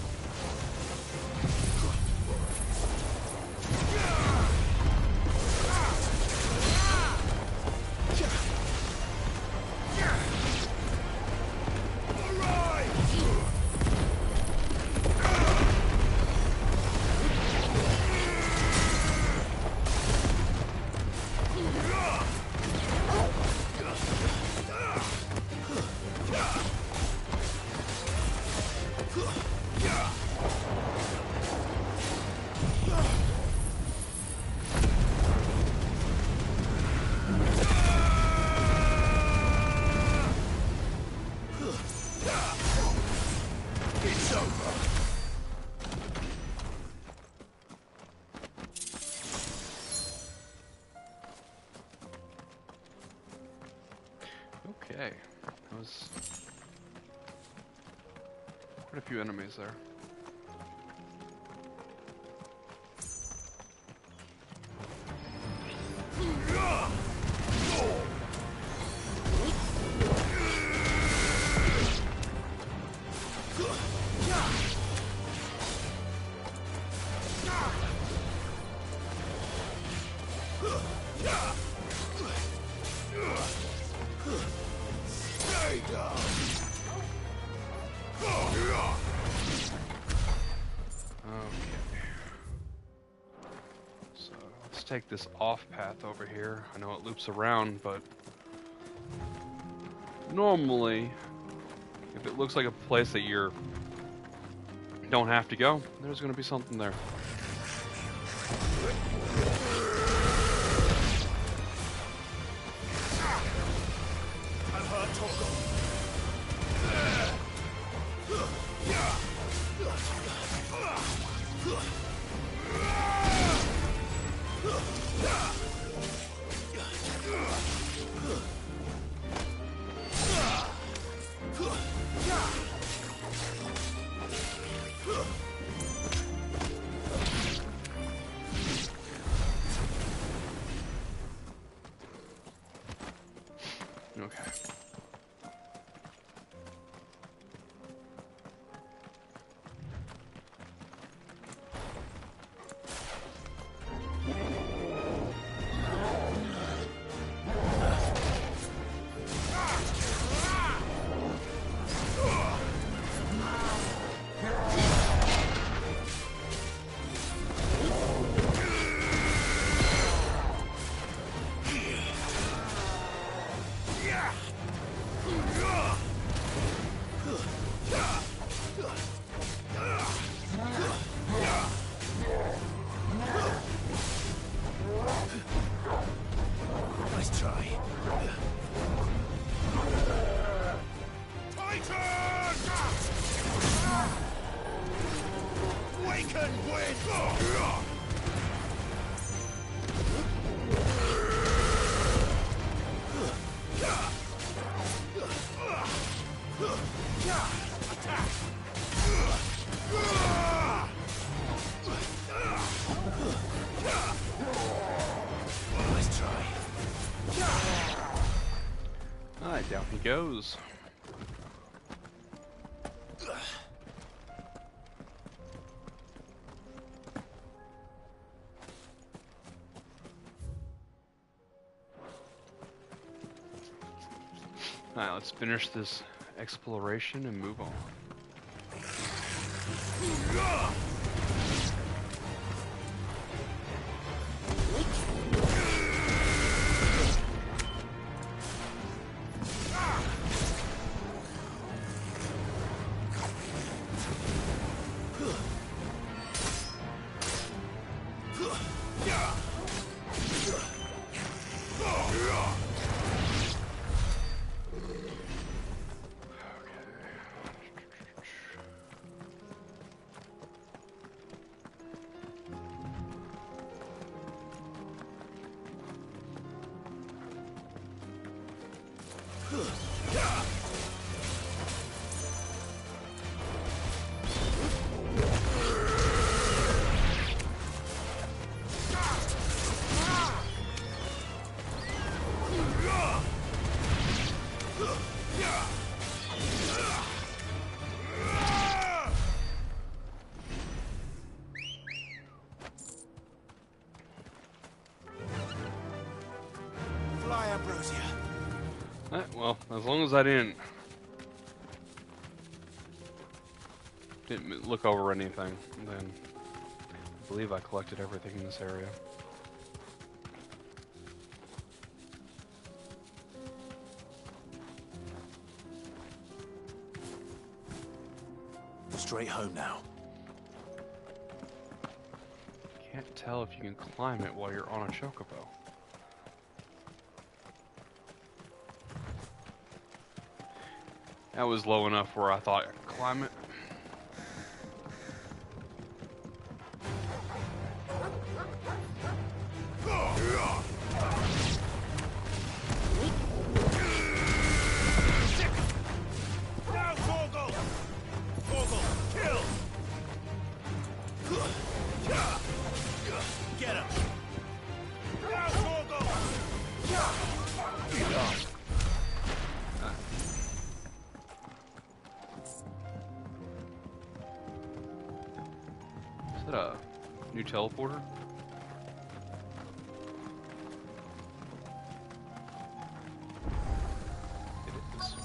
Yeah. Okay, that was quite a few enemies there. Take this off path over here. I know it loops around, but normally if it looks like a place that you don't have to go, there's going to be something there. Okay. Alright, down he goes. Alright, let's finish this exploration and move on. Well, as long as I didn't look over anything, then I believe I collected everything in this area. Straight home now. Can't tell if you can climb it while you're on a chocobo. That was low enough where I thought I could climb it. teleporter? It is.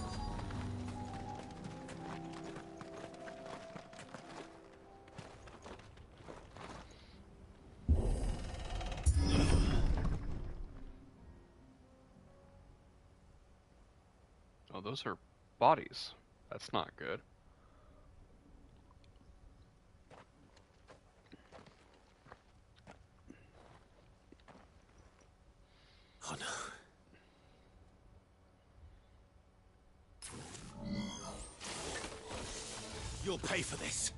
Oh, those are bodies. That's not good. Oh no. You'll pay for this.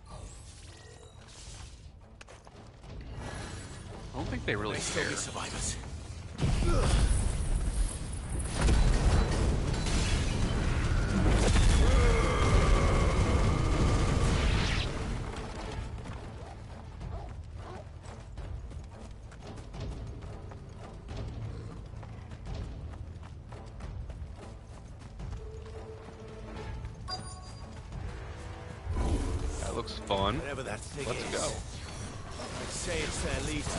I don't think they really May still care. be survivors. That looks fun. Whatever that thing Let's is, go. I'd say it's their leader.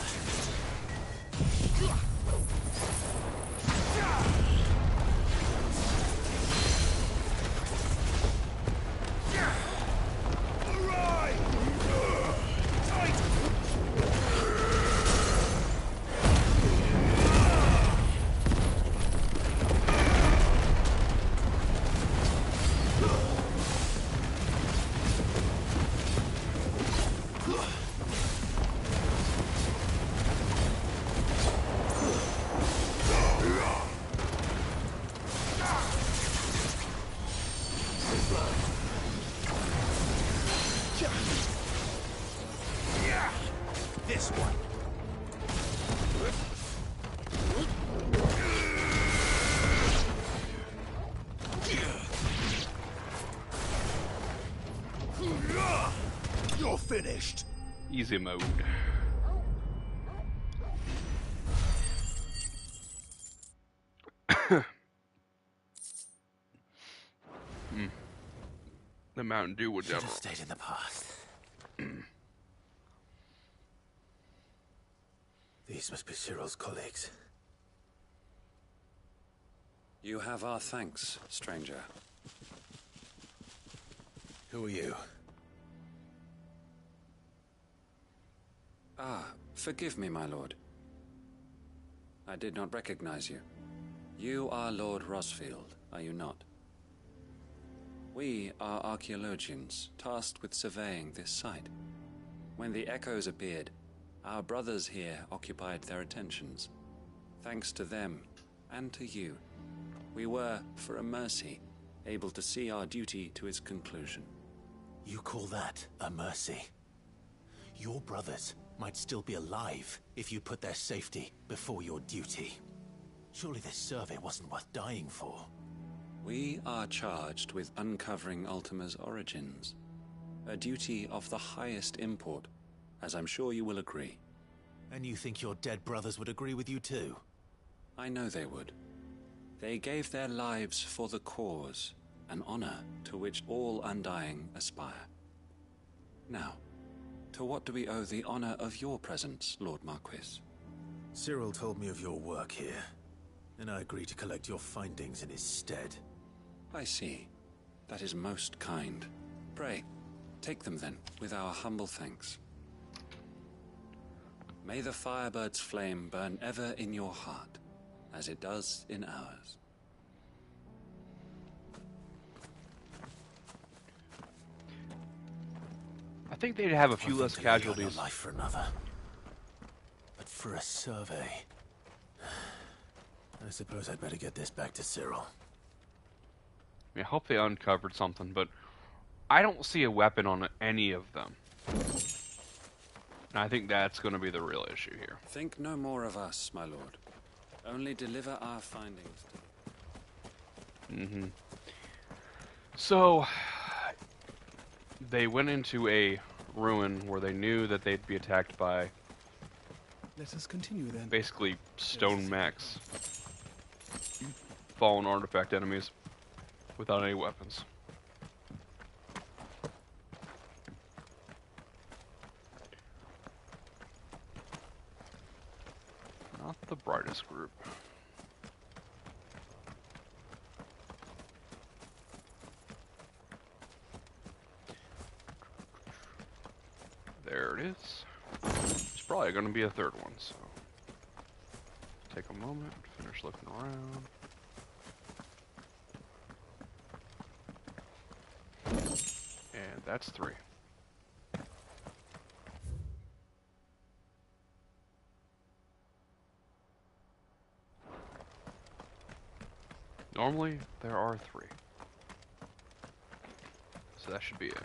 This one. You're finished. Easy mode. The Mountain Dew would Should never. have stayed in the past. These must be Cyril's colleagues. You have our thanks, stranger. Who are you? Ah, forgive me, my lord. I did not recognize you. You are Lord Rosfield, are you not? We are archaeologians, tasked with surveying this site. When the echoes appeared, our brothers here occupied their attentions. Thanks to them, and to you, we were, for a mercy, able to see our duty to its conclusion. You call that a mercy? Your brothers might still be alive if you put their safety before your duty. Surely this survey wasn't worth dying for. We are charged with uncovering Ultima's origins. A duty of the highest import, as I'm sure you will agree. And you think your dead brothers would agree with you too? I know they would. They gave their lives for the cause, an honor to which all Undying aspire. Now, to what do we owe the honor of your presence, Lord Marquis? Cyril told me of your work here, and I agreed to collect your findings in his stead. I see. That is most kind. Pray, take them then, with our humble thanks. May the Firebird's flame burn ever in your heart, as it does in ours. I think they'd have a few One less thing to lay on casualties. your life for another. But for a survey, I suppose I'd better get this back to Cyril. I hope they uncovered something, but I don't see a weapon on any of them. And I think that's going to be the real issue here. Think no more of us, my lord. Only deliver our findings to... So, they went into a ruin where they knew that they'd be attacked by Let us continue then. basically stone mechs. Fallen artifact enemies without any weapons. Not the brightest group. There it is. It's probably going to be a third one, so take a moment, finish looking around. And that's 3. Normally, there are 3. So that should be it.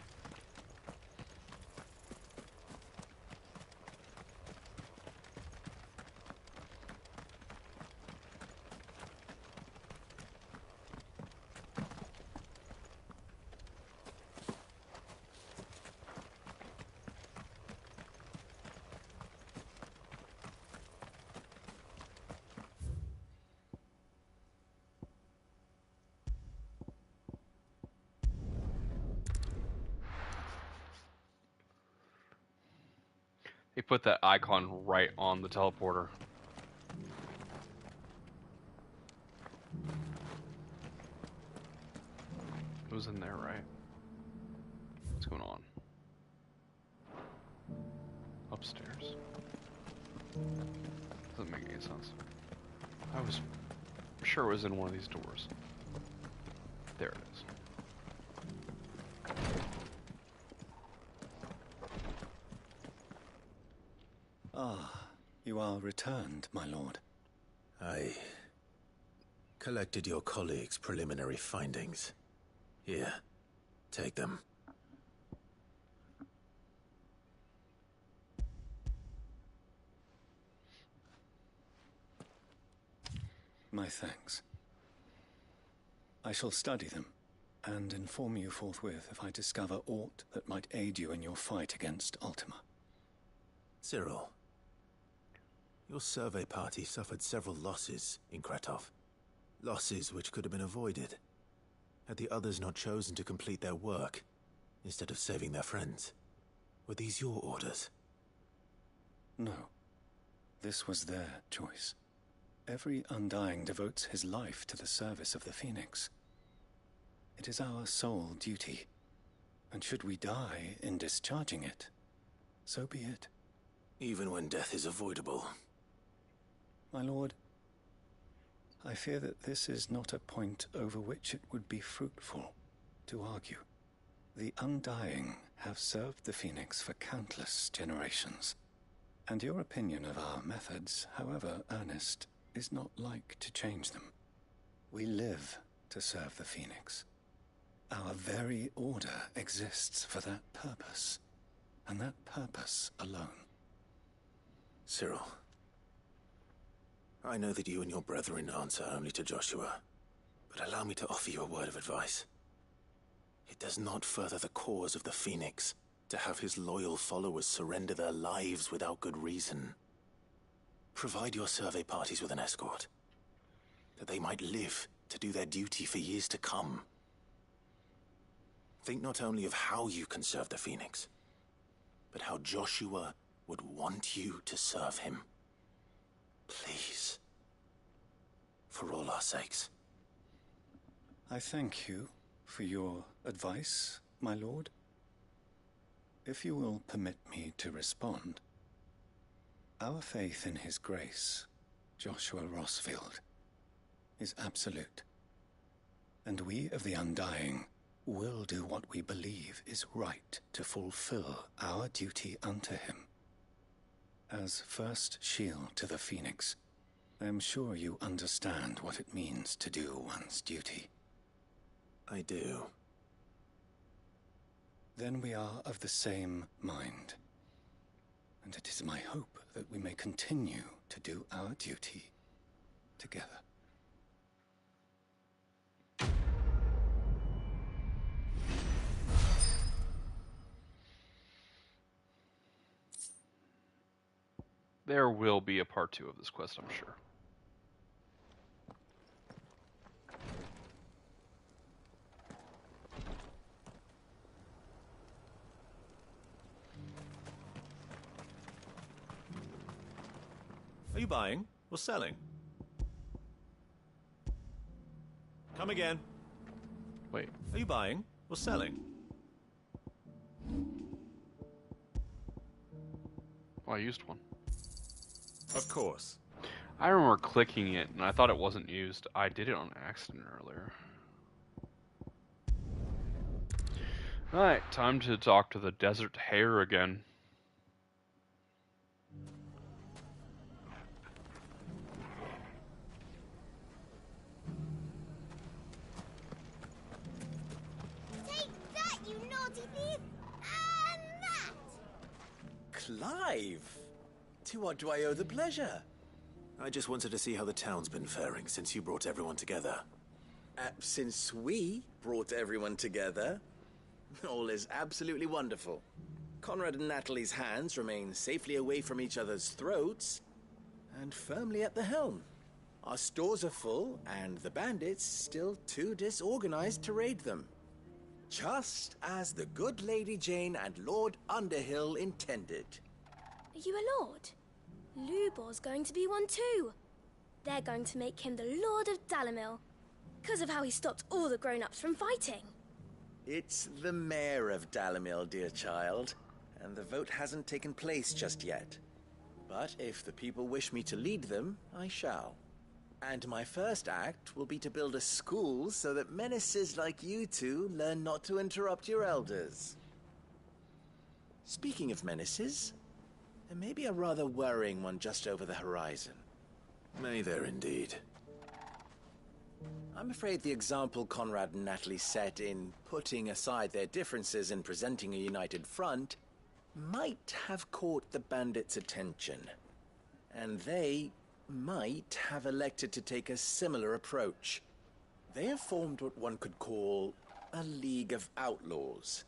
They put that icon right on the teleporter. It was in there, right? What's going on? Upstairs. Doesn't make any sense. I was sure it was in one of these doors. There it is. Ah, you are returned, my lord. I collected your colleagues' preliminary findings. Here, take them. My thanks. I shall study them, and inform you forthwith if I discover aught that might aid you in your fight against Ultima. Cyril, your survey party suffered several losses in Kretov. Losses which could have been avoided, had the others not chosen to complete their work, instead of saving their friends. Were these your orders? No. This was their choice. Every Undying devotes his life to the service of the Phoenix. It is our sole duty, and should we die in discharging it, so be it. Even when death is avoidable. My lord, I fear that this is not a point over which it would be fruitful to argue. The Undying have served the Phoenix for countless generations, and your opinion of our methods, however earnest, is not like to change them. We live to serve the Phoenix. Our very order exists for that purpose, and that purpose alone. Cyril, I know that you and your brethren answer only to Joshua, but allow me to offer you a word of advice. It does not further the cause of the Phoenix to have his loyal followers surrender their lives without good reason. Provide your survey parties with an escort, that they might live to do their duty for years to come. Think not only of how you can serve the Phoenix, but how Joshua would want you to serve him. Please. For all our sakes. I thank you for your advice, my lord. If you will permit me to respond, our faith in his grace, Joshua Rossfield, is absolute. And we of the Undying will do what we believe is right to fulfill our duty unto him. As first shield to the Phoenix, I am sure you understand what it means to do one's duty. I do. Then we are of the same mind. And it is my hope that we may continue to do our duty together. There will be a part 2 of this quest, I'm sure. Are you buying? or selling? Come again. Wait. Are you buying or selling? Oh, I used one. Of course. I remember clicking it, and I thought it wasn't used. I did it on accident earlier. Alright, time to talk to the desert hare again. Take that, you naughty thief! And that! Clive! To what do I owe the pleasure? I just wanted to see how the town's been faring since you brought everyone together. Since we brought everyone together, all is absolutely wonderful. Conrad and Natalie's hands remain safely away from each other's throats and firmly at the helm. Our stores are full, and the bandits still too disorganized to raid them. Just as the good Lady Jane and Lord Underhill intended. Are you a lord? Lubor's going to be one too. They're going to make him the Lord of Dalamil, because of how he stopped all the grown-ups from fighting. It's the mayor of Dalamil, dear child, and the vote hasn't taken place just yet. But if the people wish me to lead them, I shall. And my first act will be to build a school so that menaces like you two learn not to interrupt your elders. Speaking of menaces, there may be a rather worrying one just over the horizon. May there indeed. I'm afraid the example Conrad and Natalie set in putting aside their differences and presenting a united front might have caught the bandits' attention. And they might have elected to take a similar approach. They have formed what one could call a League of Outlaws,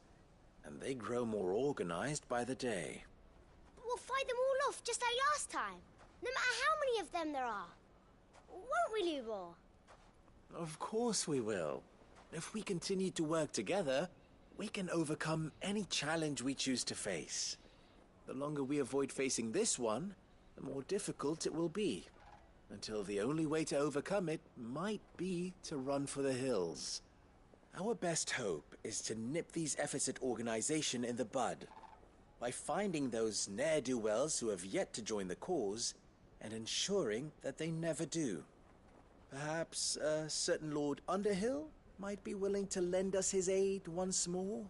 and they grow more organized by the day. But we'll fight them all off just like last time, no matter how many of them there are. Won't we, Lubor? Of course we will. If we continue to work together, we can overcome any challenge we choose to face. The longer we avoid facing this one, the more difficult it will be. Until the only way to overcome it might be to run for the hills. Our best hope is to nip these efforts at organization in the bud, by finding those ne'er-do-wells who have yet to join the cause, and ensuring that they never do. Perhaps a certain Lord Underhill might be willing to lend us his aid once more?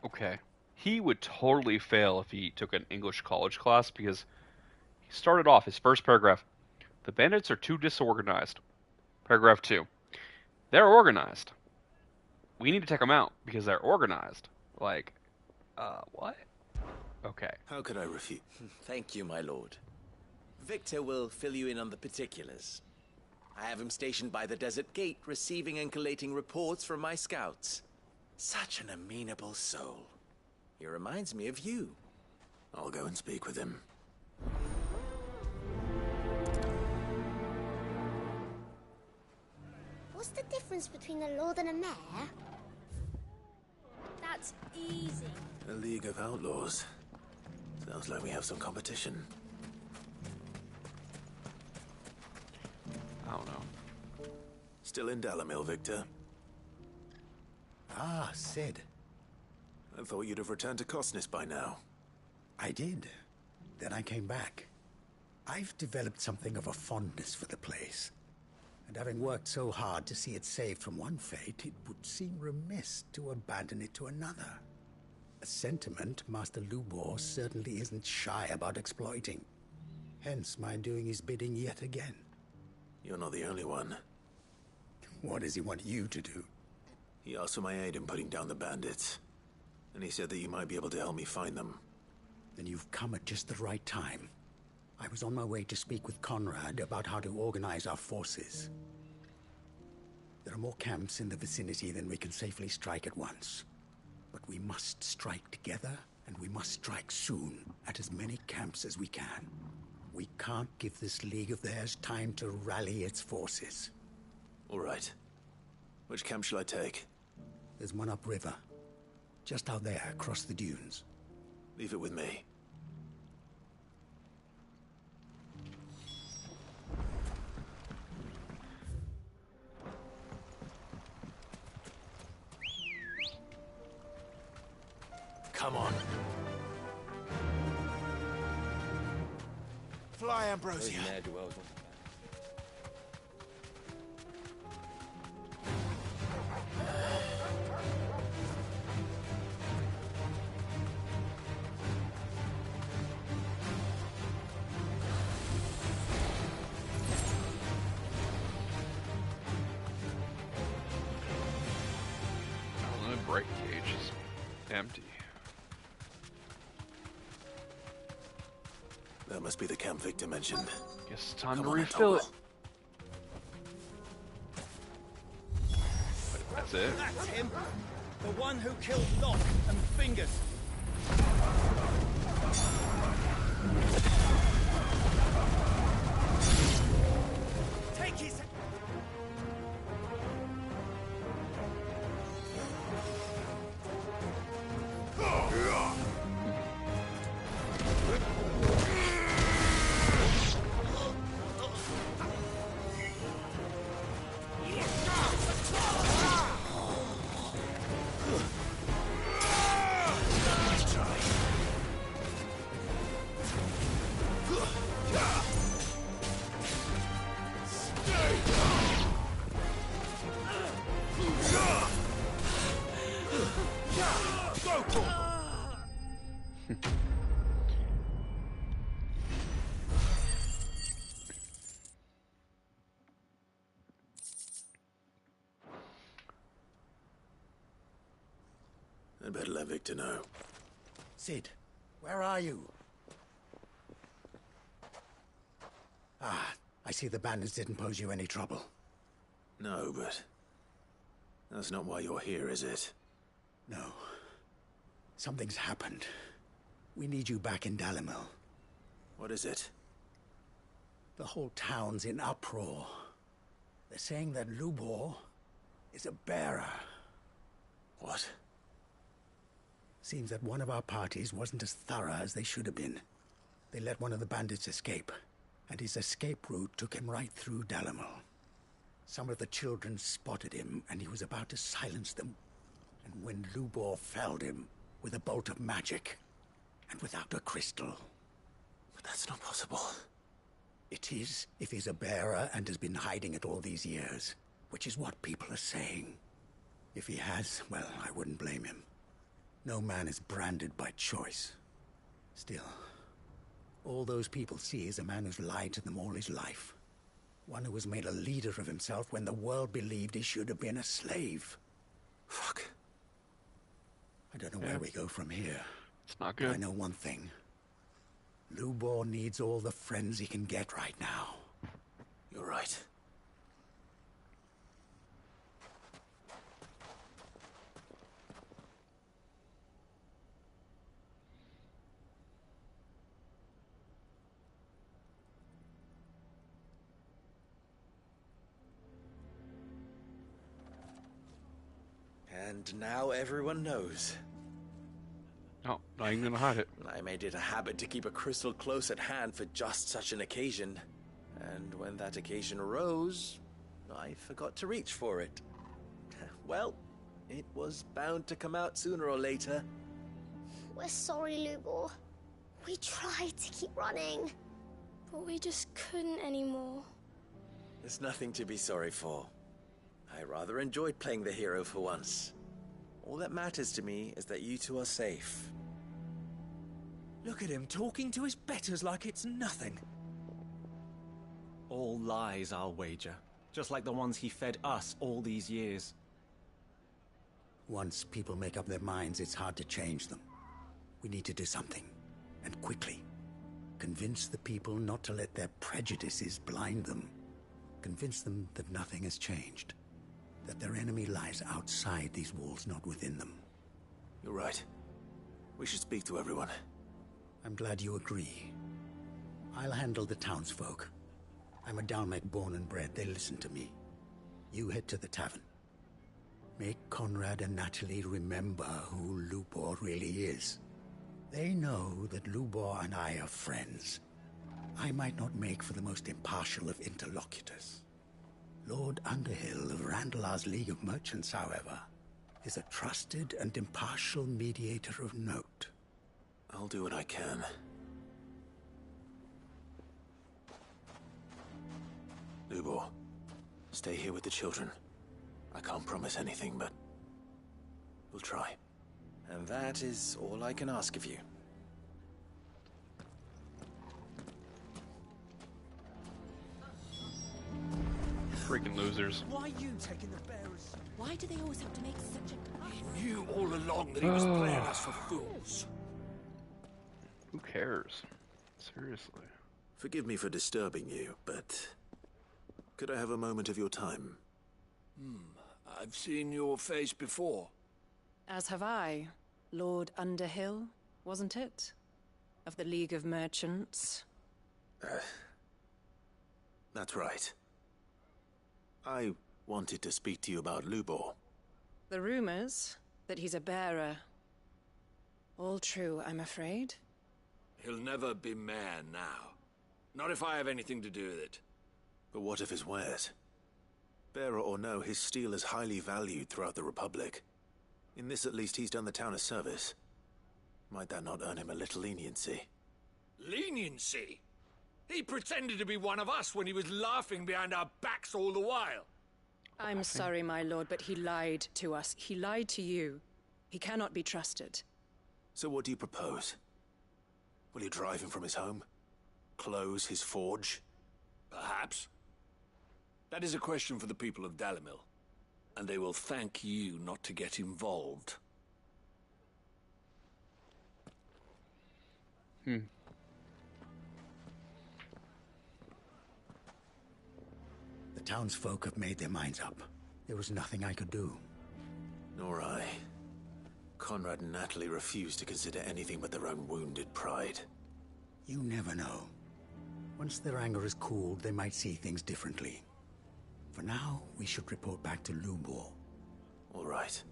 Okay. He would totally fail if he took an English college class because he started off his first paragraph. The bandits are too disorganized. Paragraph 2. They're organized. We need to take them out because they're organized. Like, what? Okay. How could I refuse? Thank you, my lord. Victor will fill you in on the particulars. I have him stationed by the desert gate, receiving and collating reports from my scouts. Such an amenable soul. He reminds me of you. I'll go and speak with him. What's the difference between a lord and a mayor? That's easy. A League of Outlaws. Sounds like we have some competition. I don't know. Still in Dalamil, Victor? Ah, Sid. I thought you'd have returned to Cosnis by now. I did. Then I came back. I've developed something of a fondness for the place. And having worked so hard to see it saved from one fate, it would seem remiss to abandon it to another. A sentiment Master Lubor certainly isn't shy about exploiting. Hence my doing his bidding yet again. You're not the only one. What does he want you to do? He asked for my aid in putting down the bandits. And he said that you might be able to help me find them. Then you've come at just the right time. I was on my way to speak with Conrad about how to organize our forces. There are more camps in the vicinity than we can safely strike at once. But we must strike together, and we must strike soon at as many camps as we can. We can't give this League of theirs time to rally its forces. All right. Which camp shall I take? There's one upriver. Just out there, across the dunes. Leave it with me. lie, Ambrosia. Break cage is empty. That must be the camp Victor mentioned. Guess it's time to refill it. Wait, that's it? That's him! The one who killed Locke and Fingers. Take his... I'd better let Victor know. Sid, where are you? Ah, I see the bandits didn't pose you any trouble. No, but that's not why you're here, is it? No. Something's happened. We need you back in Dalimil. What is it? The whole town's in uproar. They're saying that Lubor is a bearer. What? Seems that one of our parties wasn't as thorough as they should have been. They let one of the bandits escape, and his escape route took him right through Dalimil. Some of the children spotted him, and he was about to silence them. And when Lubor felled him with a bolt of magic, and without a crystal. But that's not possible. It is, if he's a bearer and has been hiding it all these years, which is what people are saying. If he has, well, I wouldn't blame him. No man is branded by choice. Still, all those people see is a man who's lied to them all his life. One who was made a leader of himself when the world believed he should have been a slave. Fuck. I don't know where we go from here. It's not good. But I know one thing. Lubor needs all the friends he can get right now. You're right. And now everyone knows. Oh, not even gonna hide it. I made it a habit to keep a crystal close at hand for just such an occasion. And when that occasion arose, I forgot to reach for it. Well, it was bound to come out sooner or later. We're sorry, Lubor. We tried to keep running, but we just couldn't anymore. There's nothing to be sorry for. I rather enjoyed playing the hero for once. All that matters to me is that you two are safe. Look at him talking to his betters like it's nothing. All lies, I'll wager. Just like the ones he fed us all these years. Once people make up their minds, it's hard to change them. We need to do something, and quickly. Convince the people not to let their prejudices blind them. Convince them that nothing has changed. That their enemy lies outside these walls, not within them. You're right. We should speak to everyone. I'm glad you agree. I'll handle the townsfolk. I'm a Dalmec born and bred. They listen to me. You head to the tavern. Make Conrad and Natalie remember who Lubor really is. They know that Lubor and I are friends. I might not make for the most impartial of interlocutors. Lord Underhill of Randalar's League of Merchants, however, is a trusted and impartial mediator of note. I'll do what I can. Lubor. Stay here with the children. I can't promise anything, but we'll try. And that is all I can ask of you. Freaking losers. Why are you taking the bearers? Why do they always have to make such a fuss? He knew all along that he was playing us for fools. Who cares? Seriously. Forgive me for disturbing you, but could I have a moment of your time? I've seen your face before. As have I. Lord Underhill, wasn't it? Of the League of Merchants. That's right. I wanted to speak to you about Lubor. The rumors that he's a bearer. All true, I'm afraid. He'll never be mayor now. Not if I have anything to do with it. But what of his wares? Bearer or no, his steel is highly valued throughout the Republic. In this at least he's done the town a service. Might that not earn him a little leniency? Leniency? He pretended to be one of us when he was laughing behind our backs all the while. I'm sorry, my lord, but he lied to us. He lied to you. He cannot be trusted. So what do you propose? Will you drive him from his home? Close his forge? Perhaps. That is a question for the people of Dalimil. And they will thank you not to get involved. The townsfolk have made their minds up. There was nothing I could do. Nor I. Conrad and Natalie refused to consider anything but their own wounded pride. You never know. Once their anger is cooled, they might see things differently. For now, we should report back to Lubor. All right.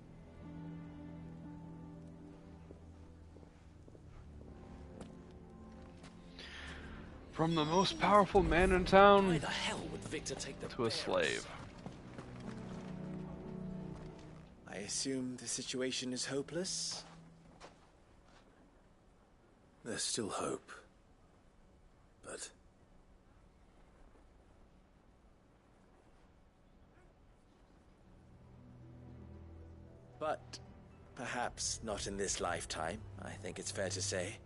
From the most powerful man in town Why the hell would Victor take the to a slave. I assume the situation is hopeless? There's still hope. But perhaps not in this lifetime, I think it's fair to say.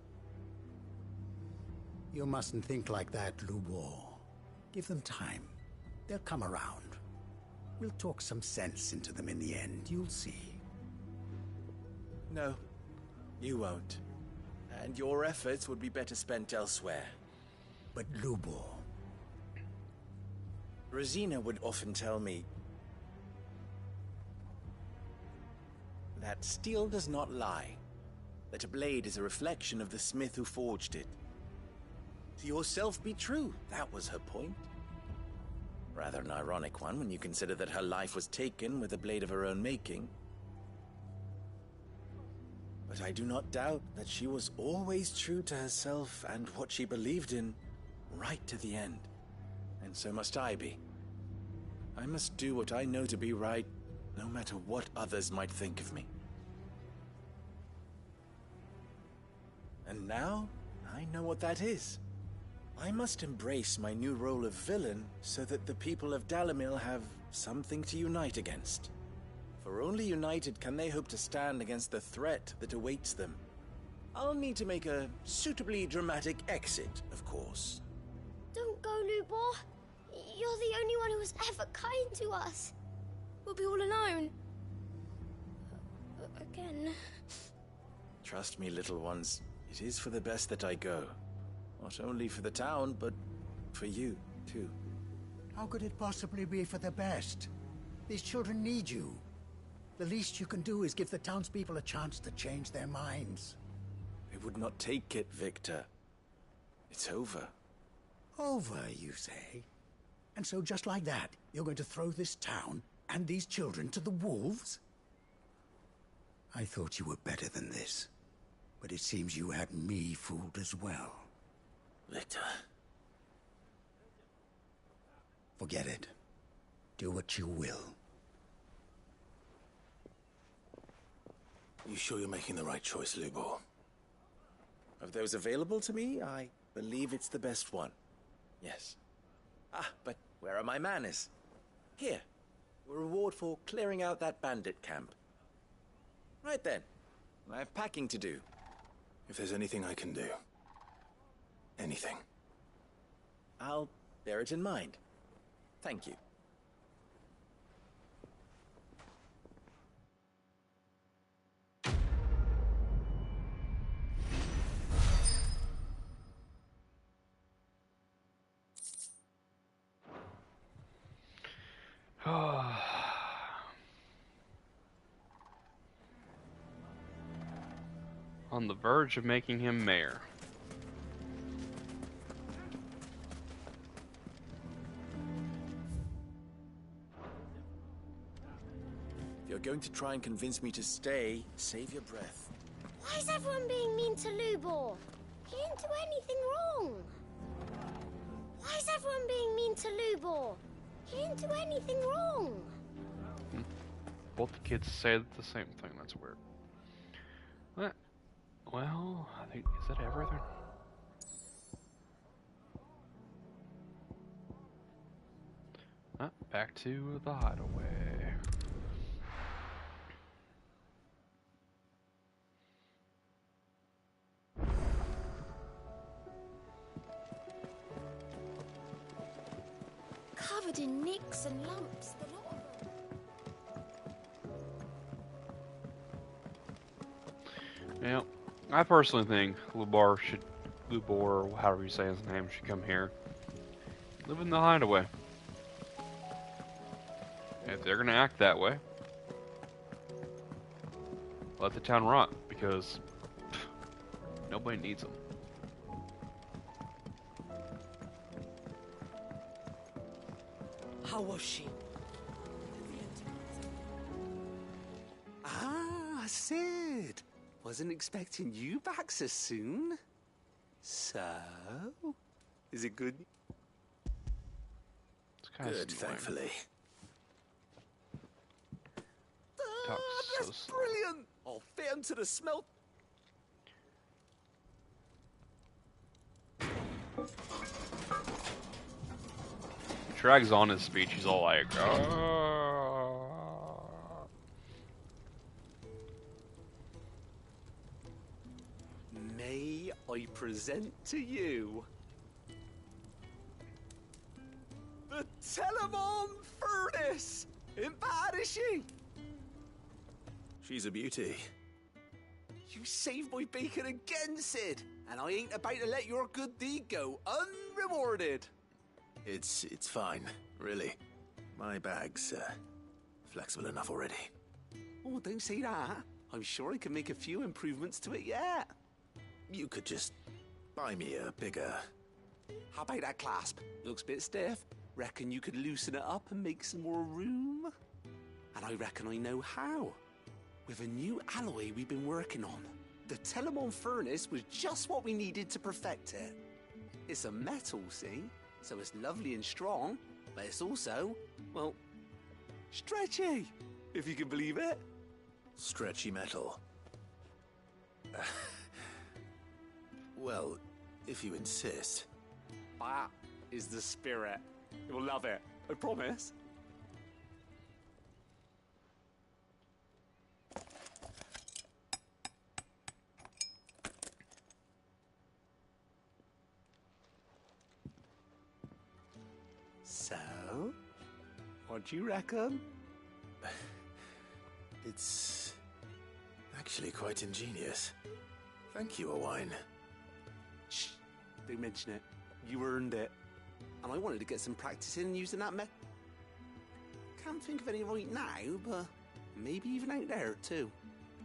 You mustn't think like that, Lubor. Give them time. They'll come around. We'll talk some sense into them in the end, you'll see. No, you won't. And your efforts would be better spent elsewhere. But Lubor... Rosina would often tell me that steel does not lie, that a blade is a reflection of the smith who forged it. To yourself be true, that was her point. Rather an ironic one when you consider that her life was taken with a blade of her own making. But I do not doubt that she was always true to herself and what she believed in, right to the end. And so must I be. I must do what I know to be right, no matter what others might think of me. And now, I know what that is. I must embrace my new role of villain so that the people of Dalimil have something to unite against. For only united can they hope to stand against the threat that awaits them. I'll need to make a suitably dramatic exit, of course. Don't go, Lubor. You're the only one who was ever kind to us. We'll be all alone. Again. Trust me, little ones. It is for the best that I go. Not only for the town, but for you, too. How could it possibly be for the best? These children need you. The least you can do is give the townspeople a chance to change their minds. They would not take it, Victor. It's over. Over, you say? And so just like that, you're going to throw this town and these children to the wolves? I thought you were better than this. But it seems you had me fooled as well. Victor. Forget it. Do what you will. You sure you're making the right choice, Lubor? Of those available to me, I believe it's the best one. Yes. But where are my manners? Here, a reward for clearing out that bandit camp. Right then, I have packing to do. If there's anything I can do. Anything. I'll bear it in mind. Thank you. On the verge of making him mayor. If you're going to try and convince me to stay, save your breath. Why is everyone being mean to Lubor? He didn't do anything wrong. Why is everyone being mean to Lubor? He didn't do anything wrong. Both the kids say the same thing. That's weird. What? Well, I think, is that everything? Back to the hideaway. Covered in nicks and lumps, the lot of them. Yeah, I personally think Lubor, or however you say his name, should come here. Live in the hideaway. If they're gonna act that way, let the town rot, because nobody needs them. How was she? Ah, Sid. Wasn't expecting you back so soon. So, is it good? It's kind of good, thankfully. That's brilliant! I'll fit him to the smelt. He drags on his speech, he's all like, May I present to you the Telemon Furnace? Ain't bad, is she? She's a beauty. You saved my bacon again, Sid, and I ain't about to let your good deed go unrewarded. It's fine, really. My bag's flexible enough already. Oh, don't say that. I'm sure I can make a few improvements to it yet. You could just buy me a bigger... How about that clasp? Looks a bit stiff. Reckon you could loosen it up and make some more room? And I reckon I know how. With a new alloy we've been working on. The Telemon Furnace was just what we needed to perfect it. It's a metal, see? So it's lovely and strong, but it's also, well, stretchy, if you can believe it. Stretchy metal. Well, if you insist. That is the spirit. You'll love it, I promise. So, what do you reckon? It's actually quite ingenious. Thank you, Owain. Shh, don't mention it. You earned it. And I wanted to get some practice in using that method. Can't think of any right now, but maybe even out there too.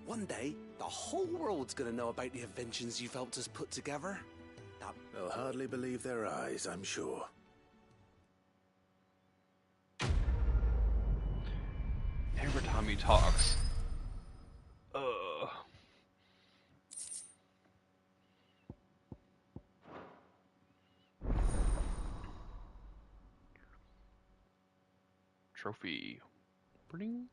One day, the whole world's gonna know about the inventions you've helped us put together. They'll hardly believe their eyes, I'm sure. Every time he talks. Trophy. Bring.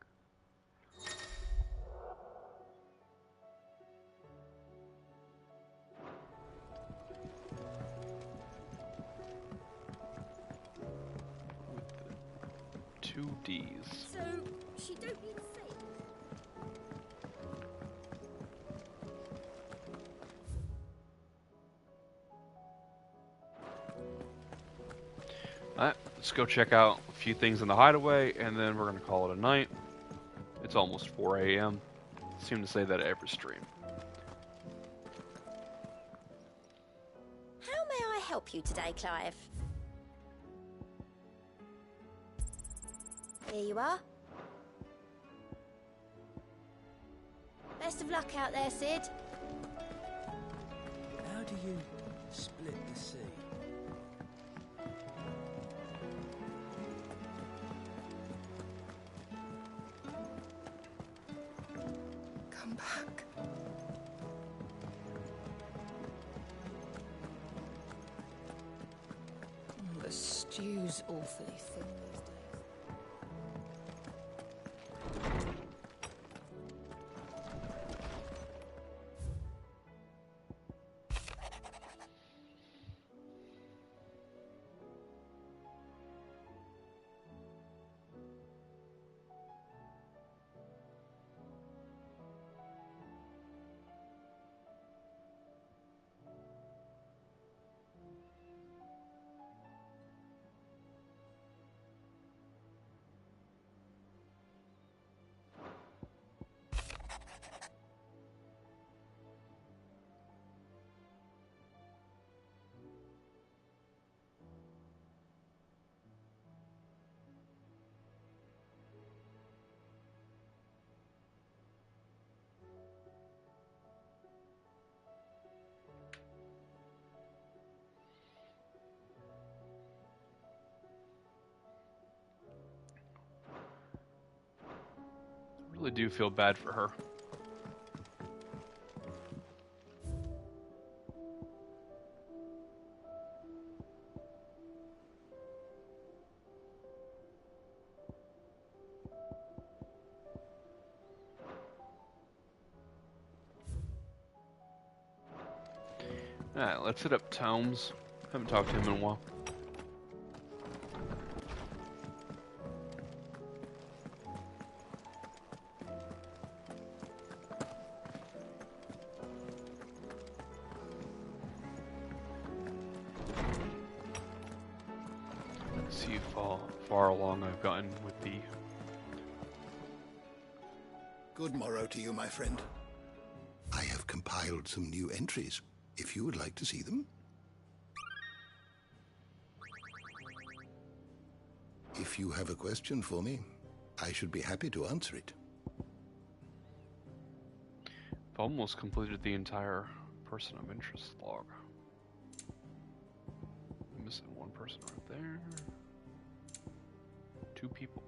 2 Ds. So, she don't need saved? Alright, let's go check out a few things in the hideaway, and then we're going to call it a night. It's almost 4 a.m. Seem to say that every stream. How may I help you today, Clive? Here you are. Best of luck out there, Sid. How do you split the sea? Come back. The stew's awfully thin these days. Really do feel bad for her. Alright, let's hit up Tomes. Haven't talked to him in a while. Let's see how far along I've gotten with the... Good morrow to you, my friend. I have compiled some new entries, if you would like to see them. If you have a question for me, I should be happy to answer it. I've almost completed the entire person of interest log. I'm missing one person right there. 2 people.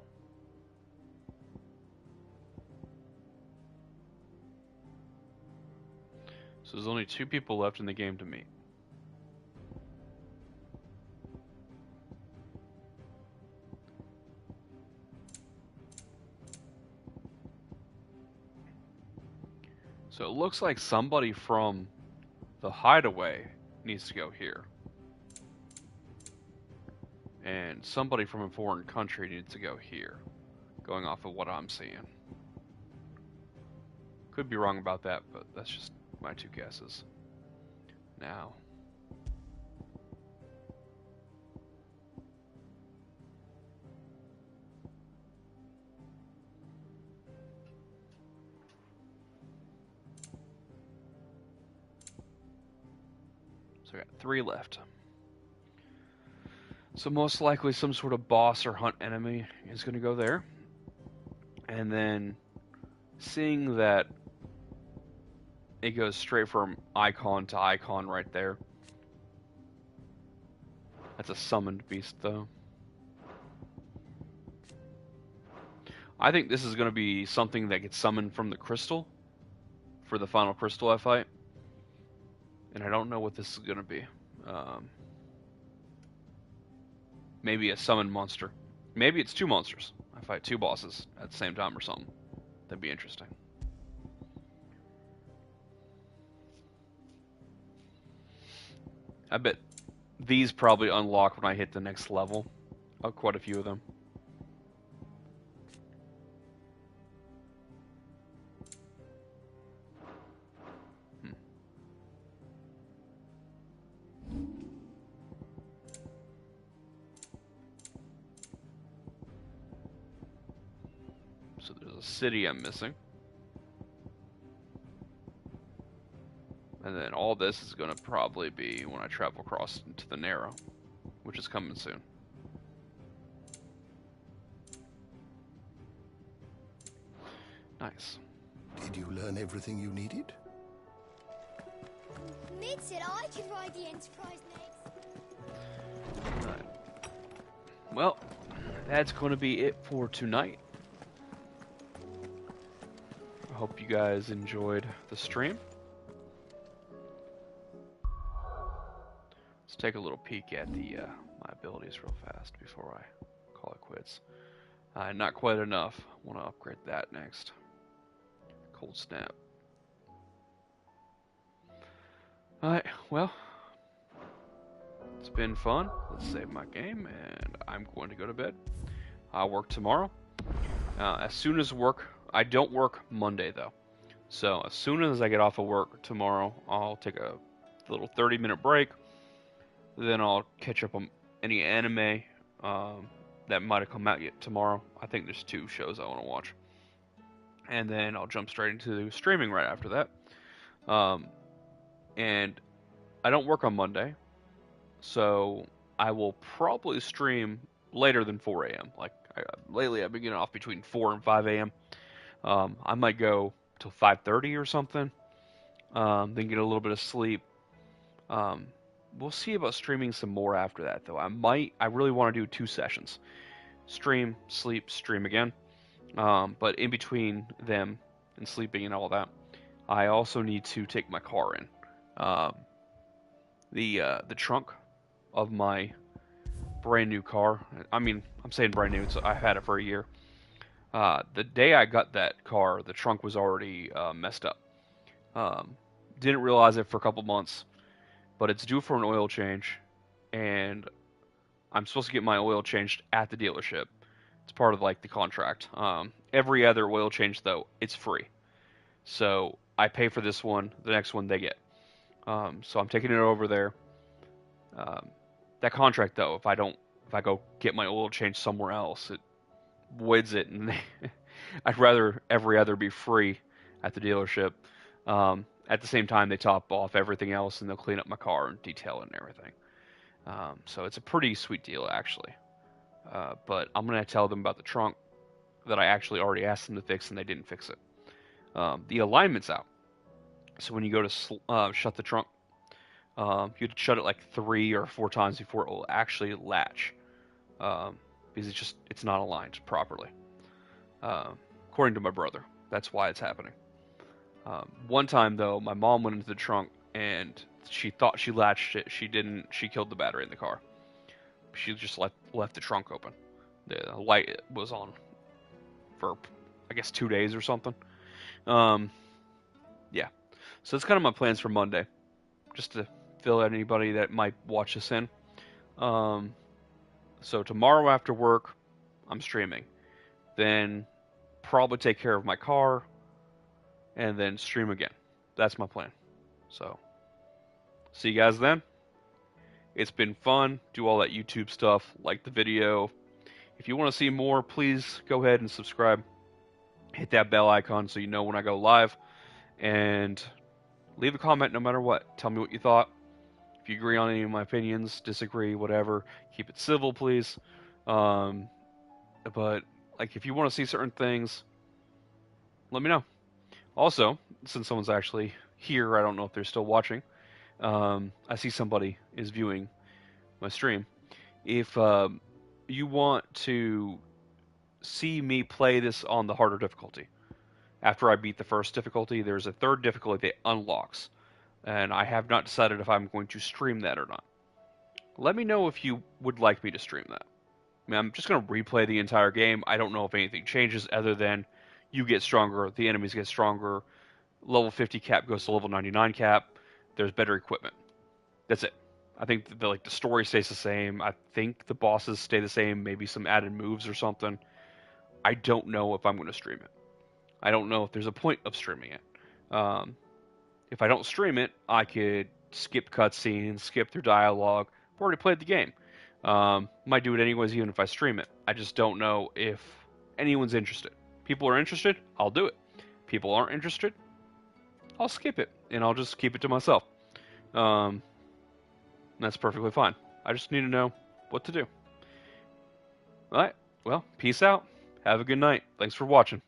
So there's only 2 people left in the game to meet. So it looks like somebody from the hideaway needs to go here. And somebody from a foreign country needs to go here, going off of what I'm seeing. Could be wrong about that, but that's just my 2 guesses. Now. So I got 3 left. So most likely some sort of boss or hunt enemy is going to go there. And then seeing that it goes straight from icon to icon right there. That's a summoned beast though. I think this is going to be something that gets summoned from the crystal for the final crystal I fight. And I don't know what this is going to be. Maybe a summoned monster. Maybe it's 2 monsters. I fight 2 bosses at the same time or something. That'd be interesting. I bet these probably unlock when I hit the next level. Quite a few of them. a city I'm missing. And then all this is going to probably be when I travel across into the Narrow, which is coming soon. Nice. Did you learn everything you needed? Mid said I could ride the Enterprise next. Right. Well, that's going to be it for tonight. I hope you guys enjoyed the stream. Let's take a little peek at the my abilities real fast before I call it quits. Not quite enough. I want to upgrade that next. Cold snap. Alright, well, it's been fun. Let's save my game, and I'm going to go to bed. I'll work tomorrow. As soon as work, I don't work Monday though. So as soon as I get off of work tomorrow, I'll take a little 30-minute break. Then I'll catch up on any anime that might have come out yet tomorrow. I think there's 2 shows I want to watch. And then I'll jump straight into streaming right after that. And I don't work on Monday, so I will probably stream later than 4 a.m. Like, lately I've been getting off between 4 and 5 a.m. I might go till 5:30 or something, then get a little bit of sleep. We'll see about streaming some more after that, though. I really want to do 2 sessions. Stream, sleep, stream again. But in between them and sleeping and all that, I also need to take my car in. The trunk of my brand new car. I mean, I'm saying brand new. I've had it for a year. The day I got that car, the trunk was already messed up. Didn't realize it for a couple months, but it's due for an oil change, and I'm supposed to get my oil changed at the dealership. It's part of like the contract. Every other oil change though, it's free. So I pay for this one. The next one they get. So I'm taking it over there. That contract though, if I go get my oil changed somewhere else, it voids it, and I'd rather every other be free at the dealership. At the same time, they top off everything else, and they'll clean up my car and detail it and everything. So it's a pretty sweet deal, actually. But I'm going to tell them about the trunk that I actually already asked them to fix, and they didn't fix it. The alignment's out. So when you go to shut the trunk, you have to shut it like 3 or 4 times before it will actually latch. Because it's not aligned properly. According to my brother. That's why it's happening. One time, though, my mom went into the trunk, and she thought she latched it. She didn't. She killed the battery in the car. She just left the trunk open. The light was on for, I guess, 2 days or something. Yeah. So that's kind of my plans for Monday. Just to fill anybody that might watch this in. So tomorrow after work, I'm streaming. Then probably take care of my car, and then stream again. That's my plan. So, see you guys then. It's been fun. Do all that YouTube stuff. Like the video. If you want to see more, please go ahead and subscribe. Hit that bell icon so you know when I go live. And leave a comment no matter what. Tell me what you thought. If you agree on any of my opinions, disagree, whatever, keep it civil, please. But like, if you want to see certain things, let me know. Also, since someone's actually here, I don't know if they're still watching. I see somebody is viewing my stream. If you want to see me play this on the harder difficulty, after I beat the first difficulty, there's a 3rd difficulty that unlocks. And I have not decided if I'm going to stream that or not. Let me know if you would like me to stream that. I mean, I'm just going to replay the entire game. I don't know if anything changes other than you get stronger, the enemies get stronger, level 50 cap goes to level 99 cap, there's better equipment. That's it. I think the story stays the same. I think the bosses stay the same, maybe some added moves or something. I don't know if I'm going to stream it. I don't know if there's a point of streaming it. If I don't stream it, I could skip cutscenes, skip through dialogue. I've already played the game. Might do it anyways, even if I stream it. I just don't know if anyone's interested. People are interested, I'll do it. People aren't interested, I'll skip it, and I'll just keep it to myself. That's perfectly fine. I just need to know what to do. Alright, well, peace out. Have a good night. Thanks for watching.